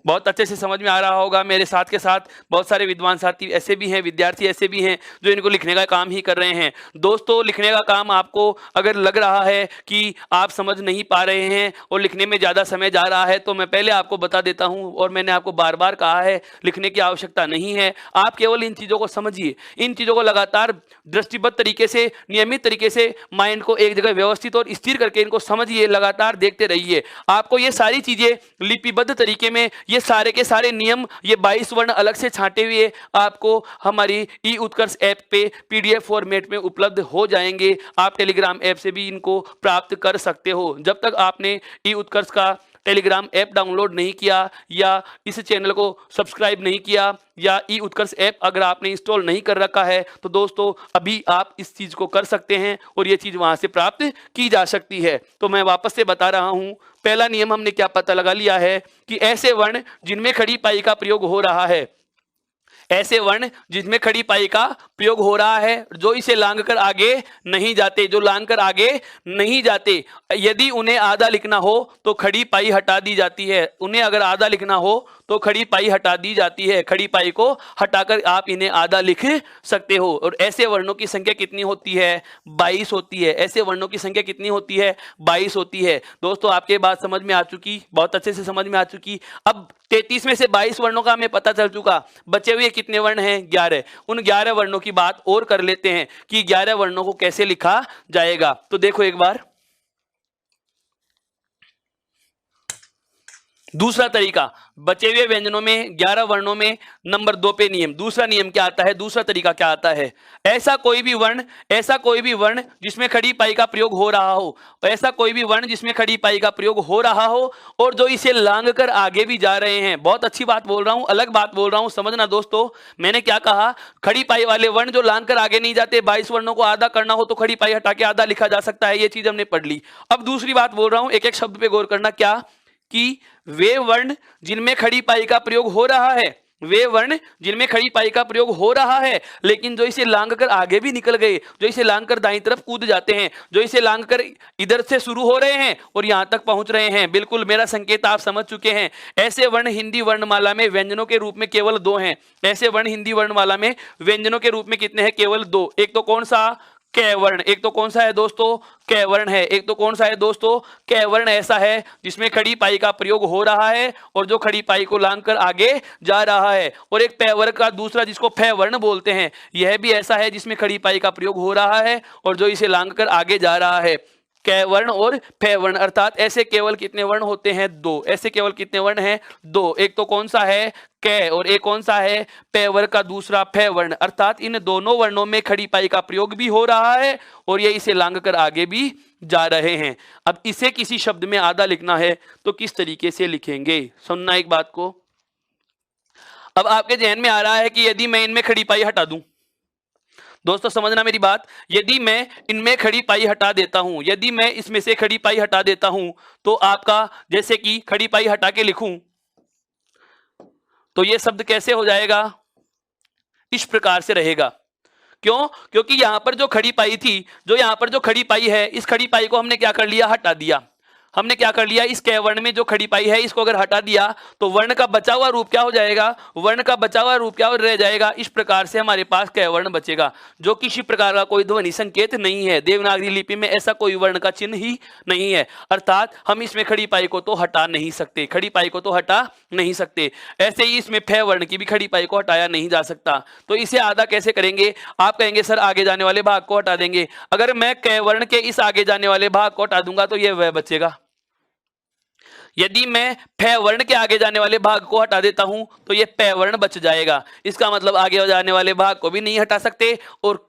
बहुत अच्छे से समझ में आ रहा होगा। मेरे साथ के साथ बहुत सारे विद्वान साथी ऐसे भी हैं, विद्यार्थी ऐसे भी हैं जो इनको लिखने का काम ही कर रहे हैं। दोस्तों, लिखने का काम आपको अगर लग रहा है कि आप समझ नहीं पा रहे हैं और लिखने में ज़्यादा समय जा रहा है, तो मैं पहले आपको बता देता हूं, और मैंने आपको बार बार कहा है, लिखने की आवश्यकता नहीं है। आप केवल इन चीज़ों को समझिए, इन चीज़ों को लगातार दृष्टिबद्ध तरीके से, नियमित तरीके से माइंड को एक जगह व्यवस्थित और स्थिर करके इनको समझिए, लगातार देखते रहिए। आपको ये सारी चीज़ें लिपिबद्ध तरीके में, ये सारे के सारे नियम, ये 22 वर्ण अलग से छांटे हुए आपको हमारी ई उत्कर्ष ऐप पे पीडीएफ फॉर्मेट में उपलब्ध हो जाएंगे। आप टेलीग्राम ऐप से भी इनको प्राप्त कर सकते हो। जब तक आपने ई उत्कर्ष का टेलीग्राम ऐप डाउनलोड नहीं किया, या इस चैनल को सब्सक्राइब नहीं किया, या ई उत्कर्ष ऐप अगर आपने इंस्टॉल नहीं कर रखा है, तो दोस्तों अभी आप इस चीज़ को कर सकते हैं और ये चीज़ वहाँ से प्राप्त की जा सकती है। तो मैं वापस से बता रहा हूँ, पहला नियम हमने क्या पता लगा लिया है, कि ऐसे वर्ण जिनमें खड़ी पाई का प्रयोग हो रहा है, ऐसे वर्ण जिसमें खड़ी पाई का प्रयोग हो रहा है, जो इसे लांघ कर आगे नहीं जाते, जो लांघ कर आगे नहीं जाते, यदि उन्हें आधा लिखना हो तो खड़ी पाई हटा दी जाती है। उन्हें अगर आधा लिखना हो तो खड़ी पाई हटा दी जाती है। खड़ी पाई को हटाकर आप इन्हें आधा लिख सकते हो। और ऐसे वर्णों की संख्या कितनी होती है, 22 होती है। ऐसे वर्णों की संख्या कितनी होती है, 22 होती है। दोस्तों, आपके बात समझ में आ चुकी, बहुत अच्छे से समझ में आ चुकी। अब 33 में से 22 वर्णों का हमें पता चल चुका, बचे हुए कितने वर्ण हैं, 11। उन 11 वर्णों की बात और कर लेते हैं कि 11 वर्णों को कैसे लिखा जाएगा। तो देखो एक बार, दूसरा तरीका, बचे हुए व्यंजनों में 11 वर्णों में नंबर 2 पे नियम, दूसरा नियम क्या आता है, दूसरा तरीका क्या आता है, ऐसा कोई भी वर्ण, ऐसा कोई भी वर्ण जिसमें खड़ी पाई का प्रयोग हो रहा हो, ऐसा कोई भी वर्ण जिसमें खड़ी पाई का प्रयोग हो रहा हो और जो इसे लांघ कर आगे भी जा रहे हैं। बहुत अच्छी बात बोल रहा हूं, अलग बात बोल रहा हूं, समझना दोस्तों। मैंने क्या कहा, खड़ी पाई वाले वर्ण जो लांघ कर आगे नहीं जाते, 22 वर्णों को आधा करना हो तो खड़ी पाई हटा के आधा लिखा जा सकता है, ये चीज हमने पढ़ ली। अब दूसरी बात बोल रहा हूं, एक एक शब्द पे गौर करना, क्या कि वे वर्ण जिनमें खड़ी पाई का प्रयोग हो रहा है, वे वर्ण जिनमें खड़ी पाई का प्रयोग हो रहा है, लेकिन जो इसे लांघ कर आगे भी निकल गए, जो इसे लांघ कर दाईं तरफ कूद जाते हैं, जो इसे लांघ कर इधर से शुरू हो रहे हैं और यहां तक पहुंच रहे हैं, बिल्कुल मेरा संकेत आप समझ चुके हैं। ऐसे वर्ण हिंदी वर्णमाला में व्यंजनों के रूप में केवल 2 हैं। ऐसे वर्ण हिंदी वर्णमाला में व्यंजनों के रूप में कितने हैं, केवल 2। एक तो कौन सा, कै वर्ण। एक तो कौन सा है दोस्तों, कै वर्ण है। एक तो कौन सा है दोस्तों, कै वर्ण ऐसा है जिसमें खड़ी पाई का प्रयोग हो रहा है और जो खड़ी पाई को लांघ कर आगे जा रहा है। और एक पै वर्ण का दूसरा, जिसको फै वर्ण बोलते हैं, यह भी ऐसा है जिसमें खड़ी पाई का प्रयोग हो रहा है और जो इसे लांघ कर आगे जा रहा है। कै वर्ण और फै वर्ण, अर्थात ऐसे केवल कितने वर्ण होते हैं, 2। ऐसे केवल कितने वर्ण हैं, 2। एक तो कौन सा है, कै, और एक कौन सा है, पै वर्ण का दूसरा फै वर्ण। अर्थात इन दोनों वर्णों में खड़ी पाई का प्रयोग भी हो रहा है और ये इसे लांघ कर आगे भी जा रहे हैं। अब इसे किसी शब्द में आधा लिखना है तो किस तरीके से लिखेंगे, सुनना एक बात को। अब आपके जहन में आ रहा है कि यदि मैं इनमें खड़ी पाई हटा दूं, दोस्तों समझना मेरी बात, यदि मैं इनमें खड़ी पाई हटा देता हूं, यदि मैं इसमें से खड़ी पाई हटा देता हूं, तो आपका जैसे कि खड़ी पाई हटा के लिखूं तो ये शब्द कैसे हो जाएगा, इस प्रकार से रहेगा। क्यों? क्योंकि यहां पर जो खड़ी पाई थी, जो यहां पर जो खड़ी पाई है, इस खड़ी पाई को हमने क्या कर लिया, हटा दिया। हमने क्या कर लिया, इस कै वर्ण में जो खड़ी पाई है इसको अगर हटा दिया तो वर्ण का बचा हुआ रूप क्या हो जाएगा, वर्ण का बचा हुआ रूप क्या रह जाएगा, इस प्रकार से हमारे पास कै वर्ण बचेगा जो किसी प्रकार का कोई ध्वनि संकेत नहीं है। देवनागरी लिपि में ऐसा कोई वर्ण का चिन्ह ही नहीं है, अर्थात हम इसमें खड़ी पाई को तो हटा नहीं सकते, खड़ी पाई को तो हटा नहीं सकते। ऐसे ही इसमें फे वर्ण की भी खड़ी पाई को हटाया नहीं जा सकता। तो इसे आधा कैसे करेंगे, आप कहेंगे सर आगे जाने वाले भाग को हटा देंगे। अगर मैं कै वर्ण के इस आगे जाने वाले भाग को हटा दूंगा तो यह वह बचेगा। यदि मैं फे वर्ण के आगे जाने वाले भाग को हटा देता हूं तो ये पे वर्ण बच जाएगा। इसका मतलब आगे जाने वाले भाग को भी नहीं हटा सकते और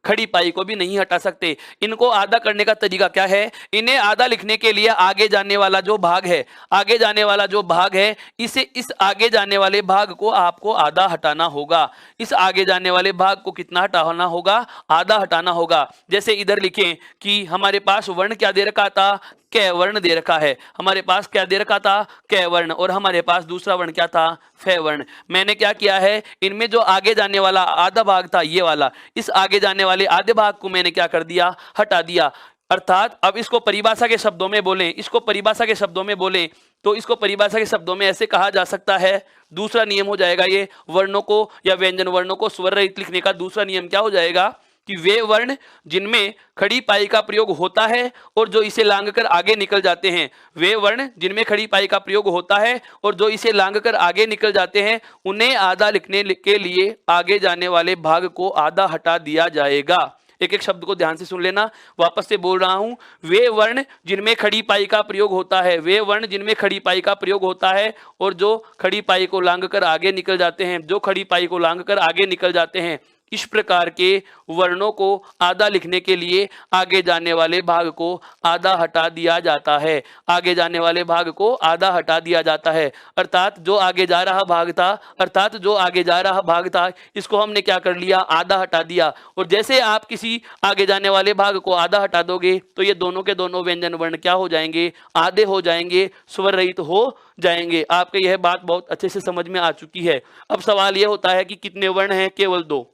खड़ी पाई को भी नहीं हटा सकते। इनको आधा करने का तरीका क्या है, इन्हें आधा लिखने के लिए आगे जाने वाला जो भाग है, आगे जाने वाला जो भाग है, इसे इस आगे जाने वाले भाग को आपको आधा हटाना होगा। इस आगे जाने वाले भाग को कितना हटाना होगा, आधा हटाना होगा। जैसे इधर लिखें कि हमारे पास वर्ण क्या दे रखा था, कै वर्ण दे रखा है, हमारे पास क्या दे रखा था, कै वर्ण, और हमारे पास दूसरा वर्ण क्या था, फे वर्ण। मैंने क्या किया है, इनमें जो आगे जाने वाला आधा भाग था ये वाला, इस आगे जाने वाले आधे भाग को मैंने क्या कर दिया, हटा दिया। अर्थात अब इसको परिभाषा के शब्दों में बोलें, इसको परिभाषा के शब्दों में बोलें तो इसको परिभाषा के शब्दों में ऐसे कहा जा सकता है, दूसरा नियम हो जाएगा ये, वर्णों को या व्यंजन वर्णों को स्वर रहित लिखने का दूसरा नियम क्या हो जाएगा कि वे वर्ण जिनमें खड़ी पाई का प्रयोग होता है और जो इसे लांघकर आगे निकल जाते हैं, वे वर्ण जिनमें खड़ी पाई का प्रयोग होता है और जो इसे लांघकर आगे निकल जाते हैं, उन्हें आधा लिखने के लिए आगे जाने वाले भाग को आधा हटा दिया जाएगा। एक एक शब्द को ध्यान से सुन लेना, वापस से बोल रहा हूं, वे वर्ण जिनमें खड़ी पाई का प्रयोग होता है, वे वर्ण जिनमें खड़ी पाई का प्रयोग होता है और जो खड़ी पाई को लांघकर आगे निकल जाते हैं, जो खड़ी पाई को लांघकर आगे निकल जाते हैं, इस प्रकार के वर्णों को आधा लिखने के लिए आगे जाने वाले भाग को आधा हटा दिया जाता है। आगे जाने वाले भाग को आधा हटा दिया जाता है, अर्थात जो आगे जा रहा भाग था, अर्थात जो आगे जा रहा भाग था, इसको हमने क्या कर लिया, आधा हटा दिया। और जैसे आप किसी आगे जाने वाले भाग को आधा हटा दोगे तो ये दोनों के दोनों व्यंजन वर्ण क्या हो जाएंगे, आधे हो जाएंगे, स्वर रहित हो जाएंगे। आपको यह बात बहुत अच्छे से समझ में आ चुकी है। अब सवाल यह होता है कि कितने वर्ण हैं, केवल 2।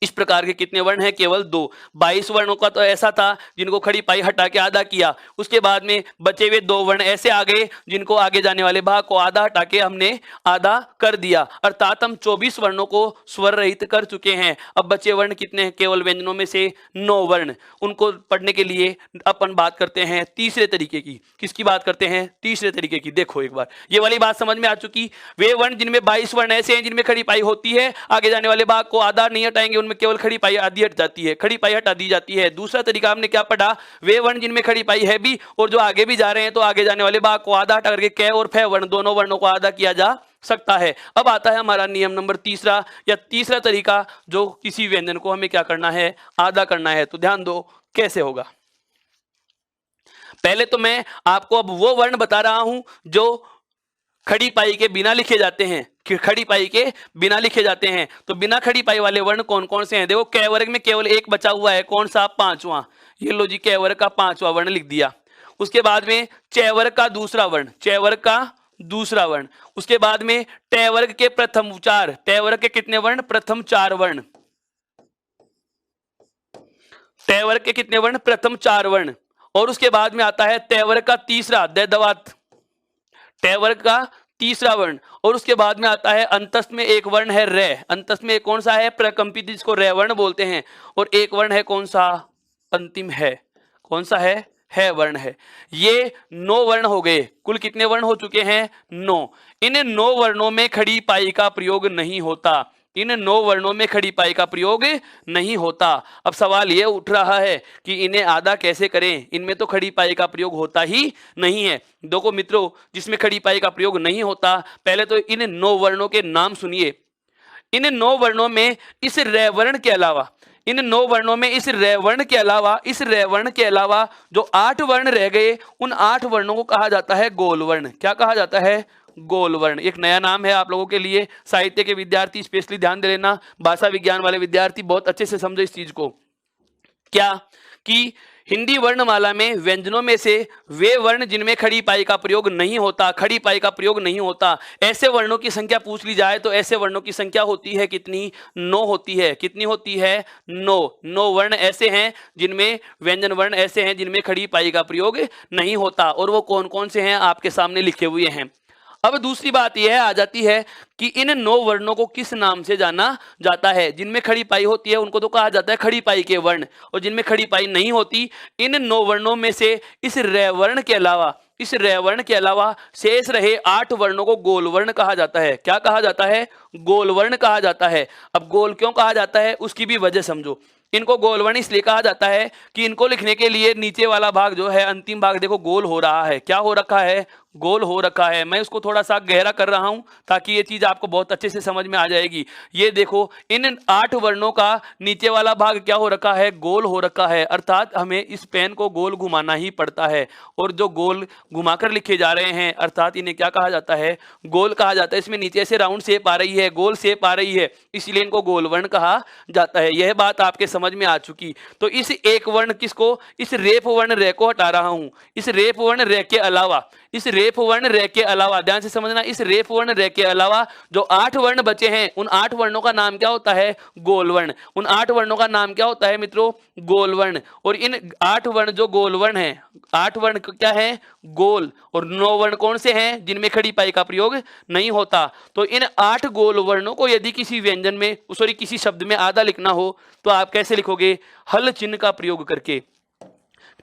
इस प्रकार के कितने वर्ण हैं, केवल 2। 22 वर्णों का तो ऐसा था जिनको खड़ी पाई हटा के आधा किया, उसके बाद में बचे हुए 2 वर्ण ऐसे आ गए जिनको आगे जाने वाले भाग को आधा हटा के हमने आधा कर दिया, अर्थात हम 24 वर्णों को स्वर रहित कर चुके हैं। अब बचे वर्ण कितने हैं, केवल व्यंजनों में से 9 वर्ण। उनको पढ़ने के लिए अपन बात करते हैं तीसरे तरीके की। किसकी बात करते हैं, तीसरे तरीके की। देखो एक बार ये वाली बात समझ में आ चुकी। वे वर्ण जिनमें 22 वर्ण ऐसे हैं जिनमें खड़ी पाई होती है, आगे जाने वाले भाग को आधा नहीं हटाएंगे, में केवल खड़ी पाई आधी हट जाती है, खड़ी पाई हटा दी जाती है। दूसरा तरीका हमने क्या पढ़ा, वे वर्ण जिनमें खड़ी पाई है भी और जो आगे भी जा रहे हैं तो आगे जाने वाले भाग को आधा हटा करके कै और फे वर्ण दोनों वर्णों को आधा किया जा सकता है। अब आता है हमारा नियम नंबर तीसरा या तीसरा तरीका, जो किसी व्यंजन को हमें क्या करना है, आधा करना है। तो ध्यान दो कैसे होगा। पहले तो मैं आपको अब वो वर्ण बता रहा हूं जो खड़ी पाई के बिना लिखे जाते हैं, खड़ी पाई के बिना लिखे जाते हैं। तो बिना खड़ी पाई वाले वर्ण कौन कौन से हैं, देखो कै वर्ग में केवल एक बचा हुआ है, कौन सा, 5वां। ये लो जी, कै वर्ग का 5वां वर्ण लिख दिया। उसके बाद में चै वर्ग का दूसरा वर्ण, चै वर्ग का दूसरा वर्ण। उसके बाद में टै वर्ग के प्रथम 4, टै वर्ग के कितने वर्ण, प्रथम 4 वर्ण। टै वर्ग के कितने वर्ण, प्रथम 4 वर्ण। और उसके बाद में आता है तै वर्ग का तीसरा दैदवात, टै वर्ग का तीसरा वर्ण। और उसके बाद में आता है अंतस्थ में एक वर्ण है रे, अंतस्थ में कौन सा है, प्रकंपित, जिसको रे वर्ण बोलते हैं। और एक वर्ण है कौन सा, अंतिम है, कौन सा है वर्ण है। ये 9 वर्ण हो गए। कुल कितने वर्ण हो चुके हैं, 9। इन 9 वर्णों में खड़ी पाई का प्रयोग नहीं होता, इन 9 वर्णों में खड़ी पाई का प्रयोग नहीं होता। अब सवाल यह उठ रहा है कि इन्हें आधा कैसे करें, इनमें तो खड़ी पाई का प्रयोग होता ही नहीं है। देखो मित्रों, जिसमें खड़ी पाई का प्रयोग नहीं होता, पहले तो इन 9 वर्णों के नाम सुनिए। इन 9 वर्णों में इस रे वर्ण के अलावा, इन 9 वर्णों में इस रे वर्ण के अलावा जो 8 वर्ण रह गए, उन 8 वर्णों को कहा जाता है गोल वर्ण। क्या कहा जाता है? गोल वर्ण। एक नया नाम है आप लोगों के लिए। साहित्य के विद्यार्थी स्पेशली ध्यान दे लेना, भाषा विज्ञान वाले विद्यार्थी बहुत अच्छे से समझो इस चीज को। क्या कि हिंदी वर्णमाला में व्यंजनों में से वे वर्ण जिनमें खड़ी पाई का प्रयोग नहीं होता, ऐसे वर्णों की संख्या पूछ ली जाए तो ऐसे वर्णों की संख्या होती है कितनी? 9 होती है। कितनी होती है? 9 वर्ण ऐसे हैं जिनमें व्यंजन वर्ण ऐसे हैं जिनमें खड़ी पाई का प्रयोग नहीं होता, और वो कौन कौन से हैं आपके सामने लिखे हुए हैं। अब दूसरी बात यह आ जाती है कि इन 9 वर्णों को किस नाम से जाना जाता है। जिनमें खड़ी पाई होती है उनको तो कहा जाता है खड़ी पाई के वर्ण, और जिनमें खड़ी पाई नहीं होती, इन 9 वर्णों में से इस रैवर्ण के अलावा शेष रहे 8 वर्णों को गोल वर्ण कहा जाता है। क्या कहा जाता है? गोल वर्ण कहा जाता है। अब गोल क्यों कहा जाता है उसकी भी वजह समझो। इनको गोल वर्ण इसलिए कहा जाता है कि इनको लिखने के लिए नीचे वाला भाग जो है, अंतिम भाग देखो गोल हो रहा है। क्या हो रखा है? गोल हो रखा है। मैं उसको थोड़ा सा गहरा कर रहा हूं ताकि ये चीज आपको बहुत अच्छे से समझ में आ जाएगी। ये देखो, इन 8 वर्णों का नीचे वाला भाग क्या हो रखा है? गोल हो रखा है। अर्थात हमें इस पेन को गोल घुमाना ही पड़ता है, और जो गोल घुमाकर लिखे जा रहे हैं अर्थात इन्हें क्या कहा जाता है? गोल कहा जाता है। इसमें नीचे से राउंड शेप आ रही है, गोल शेप आ रही है, इसलिए इनको गोल वर्ण कहा जाता है। यह बात आपके समझ में आ चुकी। तो इस एक वर्ण किसको? इस रेफ वर्ण रे को हटा रहा हूं। इस रेफ वर्ण रे के अलावा ध्यान से समझना, इस रेफ वर्ण रे के अलावा जो 8 वर्ण बचे हैं, उन 8 वर्णों का नाम क्या होता है? गोल वर्ण। उन 8 वर्णों का नाम क्या होता है मित्रों? गोल वर्ण। और इन 8 वर्ण जो गोल वर्ण हैं, 8 वर्ण क्या है? गोल। और 9 वर्ण कौन से हैं? जिनमें खड़ी पाई का प्रयोग नहीं होता। तो इन 8 गोल वर्णों को यदि किसी व्यंजन में, सॉरी किसी शब्द में आधा लिखना हो तो आप कैसे लिखोगे? हल चिन्ह का प्रयोग करके।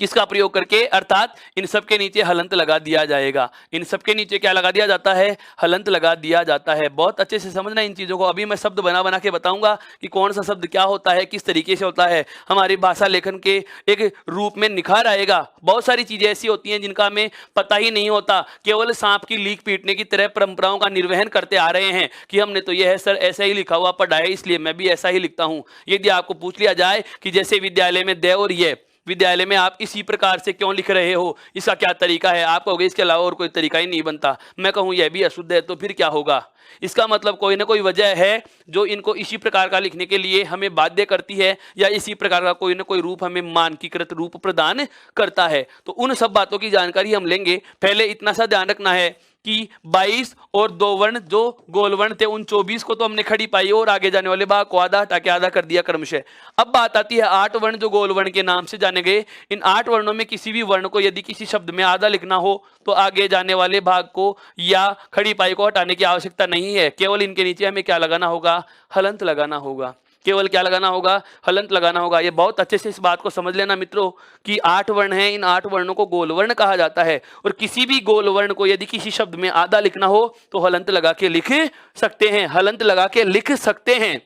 किसका प्रयोग करके? अर्थात इन सब के नीचे हलंत लगा दिया जाएगा। इन सब के नीचे क्या लगा दिया जाता है? हलंत लगा दिया जाता है। बहुत अच्छे से समझना इन चीजों को। अभी मैं शब्द बना बना के बताऊंगा कि कौन सा शब्द क्या होता है, किस तरीके से होता है। हमारी भाषा लेखन के एक रूप में निखार आएगा। बहुत सारी चीजें ऐसी होती हैं जिनका हमें पता ही नहीं होता, केवल सांप की लीक पीटने की तरह परंपराओं का निर्वहन करते आ रहे हैं कि हमने तो यह है सर ऐसा ही लिखा हुआ पढ़ा है इसलिए मैं भी ऐसा ही लिखता हूं। यदि आपको पूछ लिया जाए कि जैसे विद्यालय में दे और ये, विद्यालय में आप इसी प्रकार से क्यों लिख रहे हो, इसका क्या तरीका है, आप कहोगे इसके अलावा और कोई तरीका ही नहीं बनता। मैं कहूँ यह भी अशुद्ध है, तो फिर क्या होगा? इसका मतलब कोई ना कोई वजह है जो इनको इसी प्रकार का लिखने के लिए हमें बाध्य करती है, या इसी प्रकार का कोई ना कोई रूप हमें मानकीकृत रूप प्रदान करता है। तो उन सब बातों की जानकारी हम लेंगे। पहले इतना सा ध्यान रखना है कि 22 और 2 वर्ण जो गोल वर्ण थे, उन 24 को तो हमने खड़ी पाई और आगे जाने वाले भाग को आधा हटा के आधा कर दिया क्रमशः। अब बात आती है 8 वर्ण जो गोल वर्ण के नाम से जाने गए। इन 8 वर्णों में किसी भी वर्ण को यदि किसी शब्द में आधा लिखना हो तो आगे जाने वाले भाग को या खड़ी पाई को हटाने की आवश्यकता नहीं है। केवल इनके नीचे हमें क्या लगाना होगा? हलंत लगाना होगा। केवल क्या लगाना होगा? हलंत लगाना होगा। ये बहुत अच्छे से इस बात को समझ लेना मित्रों कि 8 वर्ण हैं, इन 8 वर्णों को गोल वर्ण कहा जाता है। और किसी भी गोल वर्ण को यदि किसी शब्द में आधा लिखना हो तो हलंत लगा के लिख सकते हैं, हलंत लगा के लिख सकते हैं।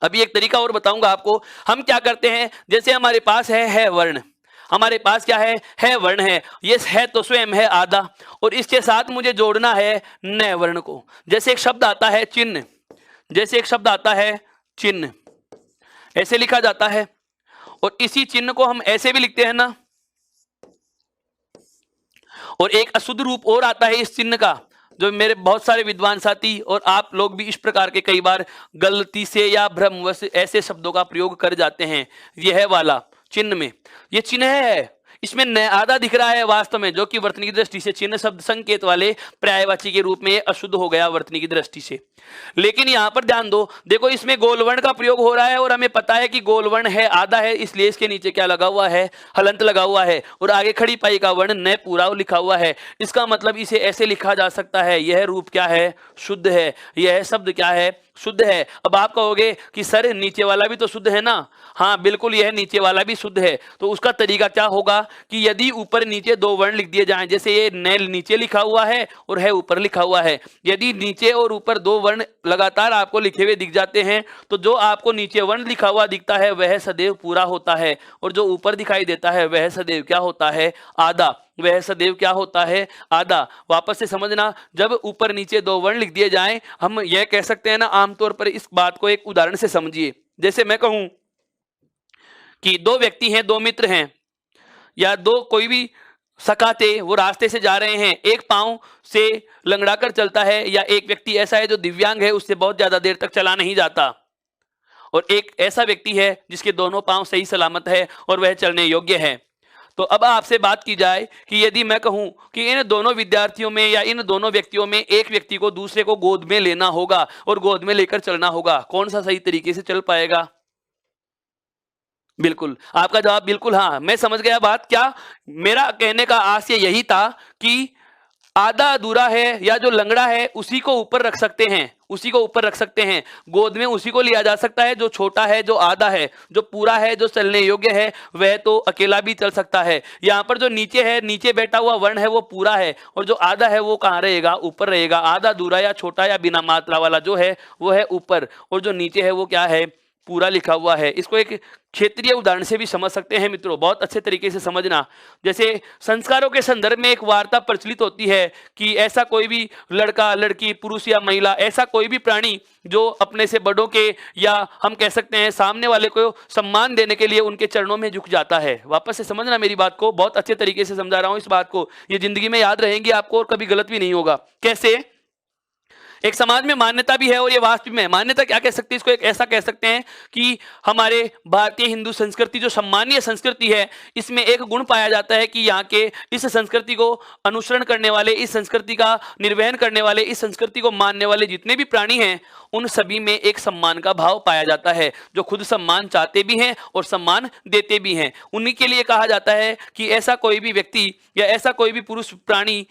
अभी एक तरीका और बताऊंगा आपको। हम क्या करते हैं, जैसे हमारे पास है वर्ण, हमारे पास क्या है वर्ण है। ये है तो स्वयं है आधा, और इसके साथ मुझे जोड़ना है न वर्ण को। जैसे एक शब्द आता है चिन्ह, जैसे एक शब्द आता है चिन्ह, ऐसे लिखा जाता है। और इसी चिन्ह को हम ऐसे भी लिखते हैं ना। और एक अशुद्ध रूप और आता है इस चिन्ह का, जो मेरे बहुत सारे विद्वान साथी और आप लोग भी इस प्रकार के कई बार गलती से या भ्रमवश ऐसे शब्दों का प्रयोग कर जाते हैं। यह वाला चिन्ह में, ये चिन्ह है, इसमें न आधा दिख रहा है वास्तव में, जो कि वर्तनी की दृष्टि से चिन्ह शब्द संकेत वाले पर्यायवाची के रूप में अशुद्ध हो गया वर्तनी की दृष्टि से। लेकिन यहां पर ध्यान दो, देखो इसमें गोल वर्ण का प्रयोग हो रहा है और हमें पता है कि गोल वर्ण है आधा है, इसलिए इसके नीचे क्या लगा हुआ है? हलंत लगा हुआ है। और आगे खड़ी पाई का वर्ण न पूरा लिखा हुआ है। इसका मतलब इसे ऐसे लिखा जा सकता है, यह रूप क्या है? शुद्ध है। यह शब्द क्या है? शुद्ध है। अब आप कहोगे कि सर नीचे वाला भी तो शुद्ध है ना। हाँ बिल्कुल, यह नीचे वाला भी शुद्ध है। तो उसका तरीका क्या होगा कि यदि ऊपर नीचे 2 वर्ण लिख दिए जाएं, जैसे ये न नीचे लिखा हुआ है और है ऊपर लिखा हुआ है, यदि नीचे और ऊपर 2 वर्ण लगातार आपको लिखे हुए दिख जाते हैं तो जो आपको नीचे वर्ण लिखा हुआ दिखता है वह सदैव पूरा होता है, और जो ऊपर दिखाई देता है वह सदैव क्या होता है? आधा। वह सदैव क्या होता है? आधा। वापस से समझना, जब ऊपर नीचे 2 वर्ण लिख दिए जाएं, हम यह कह सकते हैं ना, आमतौर पर इस बात को एक उदाहरण से समझिए। जैसे मैं कहूं कि दो व्यक्ति हैं, दो मित्र हैं, या दो कोई भी सखा थे, वो रास्ते से जा रहे हैं, एक पांव से लंगड़ा कर चलता है, या एक व्यक्ति ऐसा है जो दिव्यांग है, उससे बहुत ज्यादा देर तक चला नहीं जाता, और एक ऐसा व्यक्ति है जिसके दोनों पांव सही सलामत है और वह चलने योग्य है। तो अब आपसे बात की जाए कि यदि मैं कहूं कि इन दोनों विद्यार्थियों में या इन दोनों व्यक्तियों में एक व्यक्ति को दूसरे को गोद में लेना होगा और गोद में लेकर चलना होगा, कौन सा सही तरीके से चल पाएगा? बिल्कुल, आपका जवाब बिल्कुल हाँ। मैं समझ गया बात। क्या मेरा कहने का आशय यही था कि आधा अधूरा है या जो लंगड़ा है उसी को ऊपर रख सकते हैं, उसी को ऊपर रख सकते हैं, गोद में उसी को लिया जा सकता है। जो छोटा है, जो आधा है, जो पूरा है, जो चलने योग्य है, वह तो अकेला भी चल सकता है। यहाँ पर जो नीचे है, नीचे बैठा हुआ वर्ण है वो पूरा है, और जो आधा है वो कहाँ रहेगा? ऊपर रहेगा। आधा अधूरा या छोटा या बिना मात्रा वाला जो है वो है ऊपर, और जो नीचे है वो क्या है? पूरा लिखा हुआ है। इसको एक क्षेत्रीय उदाहरण से भी समझ सकते हैं मित्रों, बहुत अच्छे तरीके से समझना। जैसे संस्कारों के संदर्भ में एक वार्ता प्रचलित होती है कि ऐसा कोई भी लड़का, लड़की, पुरुष या महिला, ऐसा कोई भी प्राणी जो अपने से बड़ों के, या हम कह सकते हैं सामने वाले को सम्मान देने के लिए उनके चरणों में झुक जाता है। वापस से समझना मेरी बात को, बहुत अच्छे तरीके से समझा रहा हूं इस बात को, ये जिंदगी में याद रहेंगी आपको और कभी गलत भी नहीं होगा। कैसे? एक समाज में मान्यता भी है और ये वास्तव में मान्यता क्या कह सकते हैं, इसको एक ऐसा कह सकते हैं कि हमारे भारतीय हिंदू संस्कृति जो सम्मानीय संस्कृति है, इसमें एक गुण पाया जाता है कि यहाँ के इस संस्कृति को अनुसरण करने वाले, इस संस्कृति का निर्वहन करने वाले, इस संस्कृति को मानने वाले जितने भी प्राणी हैं, उन सभी में एक सम्मान का भाव पाया जाता है, जो खुद सम्मान चाहते भी हैं और सम्मान देते भी हैं। उन्हीं के लिए कहा जाता है कि ऐसा कोई भी व्यक्ति या ऐसा कोई भी पुरुष प्राणी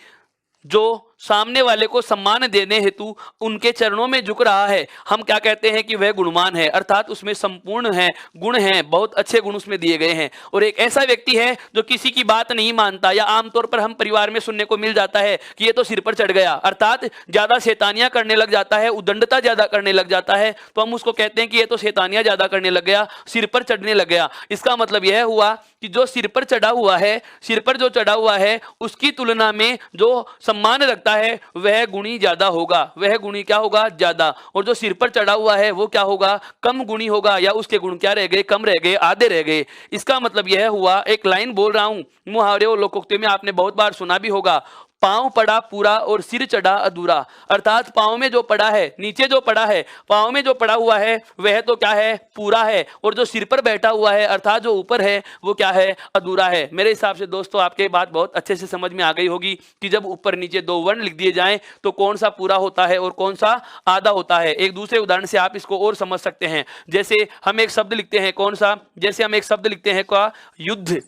जो सामने वाले को सम्मान देने हेतु उनके चरणों में झुक रहा है, हम क्या कहते हैं कि वह गुणवान है, अर्थात उसमें संपूर्ण है, गुण हैं, बहुत अच्छे गुण उसमें दिए गए हैं। और एक ऐसा व्यक्ति है जो किसी की बात नहीं मानता, या आमतौर पर हम परिवार में सुनने को मिल जाता है कि ये तो सिर पर चढ़ गया, अर्थात ज्यादा शैतानियां करने लग जाता है, उदंडता ज्यादा करने लग जाता है, तो हम उसको कहते हैं कि ये तो शैतानियां ज्यादा करने लग गया, सिर पर चढ़ने लग गया। इसका मतलब यह हुआ कि जो सिर पर चढ़ा हुआ है, सिर पर जो चढ़ा हुआ है, उसकी तुलना में जो सम्मान रखता है वह गुणी ज्यादा होगा, वह गुणी क्या होगा? ज्यादा। और जो सिर पर चढ़ा हुआ है वो क्या होगा? कम गुणी होगा, या उसके गुण क्या रह गए? कम रह गए, आधे रह गए। इसका मतलब यह हुआ, एक लाइन बोल रहा हूं, मुहावरे और लोकोक्ति में आपने बहुत बार सुना भी होगा, पांव पड़ा पूरा और सिर चढ़ा अधूरा। अर्थात पांव में जो पड़ा है, नीचे जो पड़ा है, पांव में जो पड़ा हुआ है वह तो क्या है? पूरा है, और जो सिर पर बैठा हुआ है अर्थात जो ऊपर है वो क्या है? अधूरा है। मेरे हिसाब से दोस्तों आपके बात बहुत अच्छे से समझ में आ गई होगी कि जब ऊपर नीचे दो वर्ण लिख दिए जाएं तो कौन सा पूरा होता है और कौन सा आधा होता है। एक दूसरे उदाहरण से आप इसको और समझ सकते हैं। जैसे हम एक शब्द लिखते हैं, कौन सा? जैसे हम एक शब्द लिखते हैं क्या? युद्ध।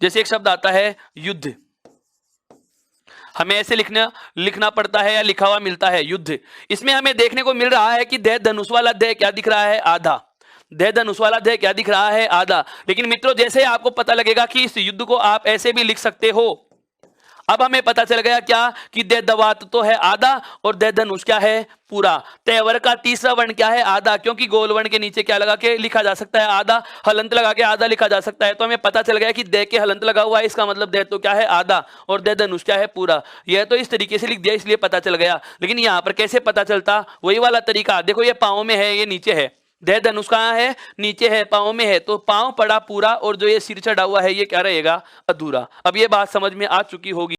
जैसे एक शब्द आता है युद्ध, हमें ऐसे लिखना पड़ता है या लिखा हुआ मिलता है युद्ध। इसमें हमें देखने को मिल रहा है कि दह धनुष वाला दह क्या दिख रहा है? आधा। दह धनुष वाला दह क्या दिख रहा है? आधा। लेकिन मित्रों जैसे आपको पता लगेगा कि इस युद्ध को आप ऐसे भी लिख सकते हो, अब हमें पता चल गया क्या कि दह दवात तो है आधा और दह धनुष क्या है? पूरा। तयवर का तीसरा वर्ण क्या है? आधा, क्योंकि गोल वर्ण के नीचे क्या लगा के लिखा जा सकता है? आधा। हलंत लगा के आधा लिखा जा सकता है। तो हमें पता चल गया कि दह के हलंत लगा हुआ है, इसका मतलब दह तो क्या है? आधा, और दह धनुष क्या है? पूरा। यह तो इस तरीके से लिख दिया इसलिए पता चल गया, लेकिन यहाँ पर कैसे पता चलता? वही वाला तरीका। देखो ये पाँव में है, ये नीचे है, दह धनुष कहाँ है? नीचे है, पाँव में है, तो पाँव पड़ा पूरा और जो ये सिर चढ़ा हुआ है ये क्या रहेगा? अधूरा। अब ये बात समझ में आ चुकी होगी।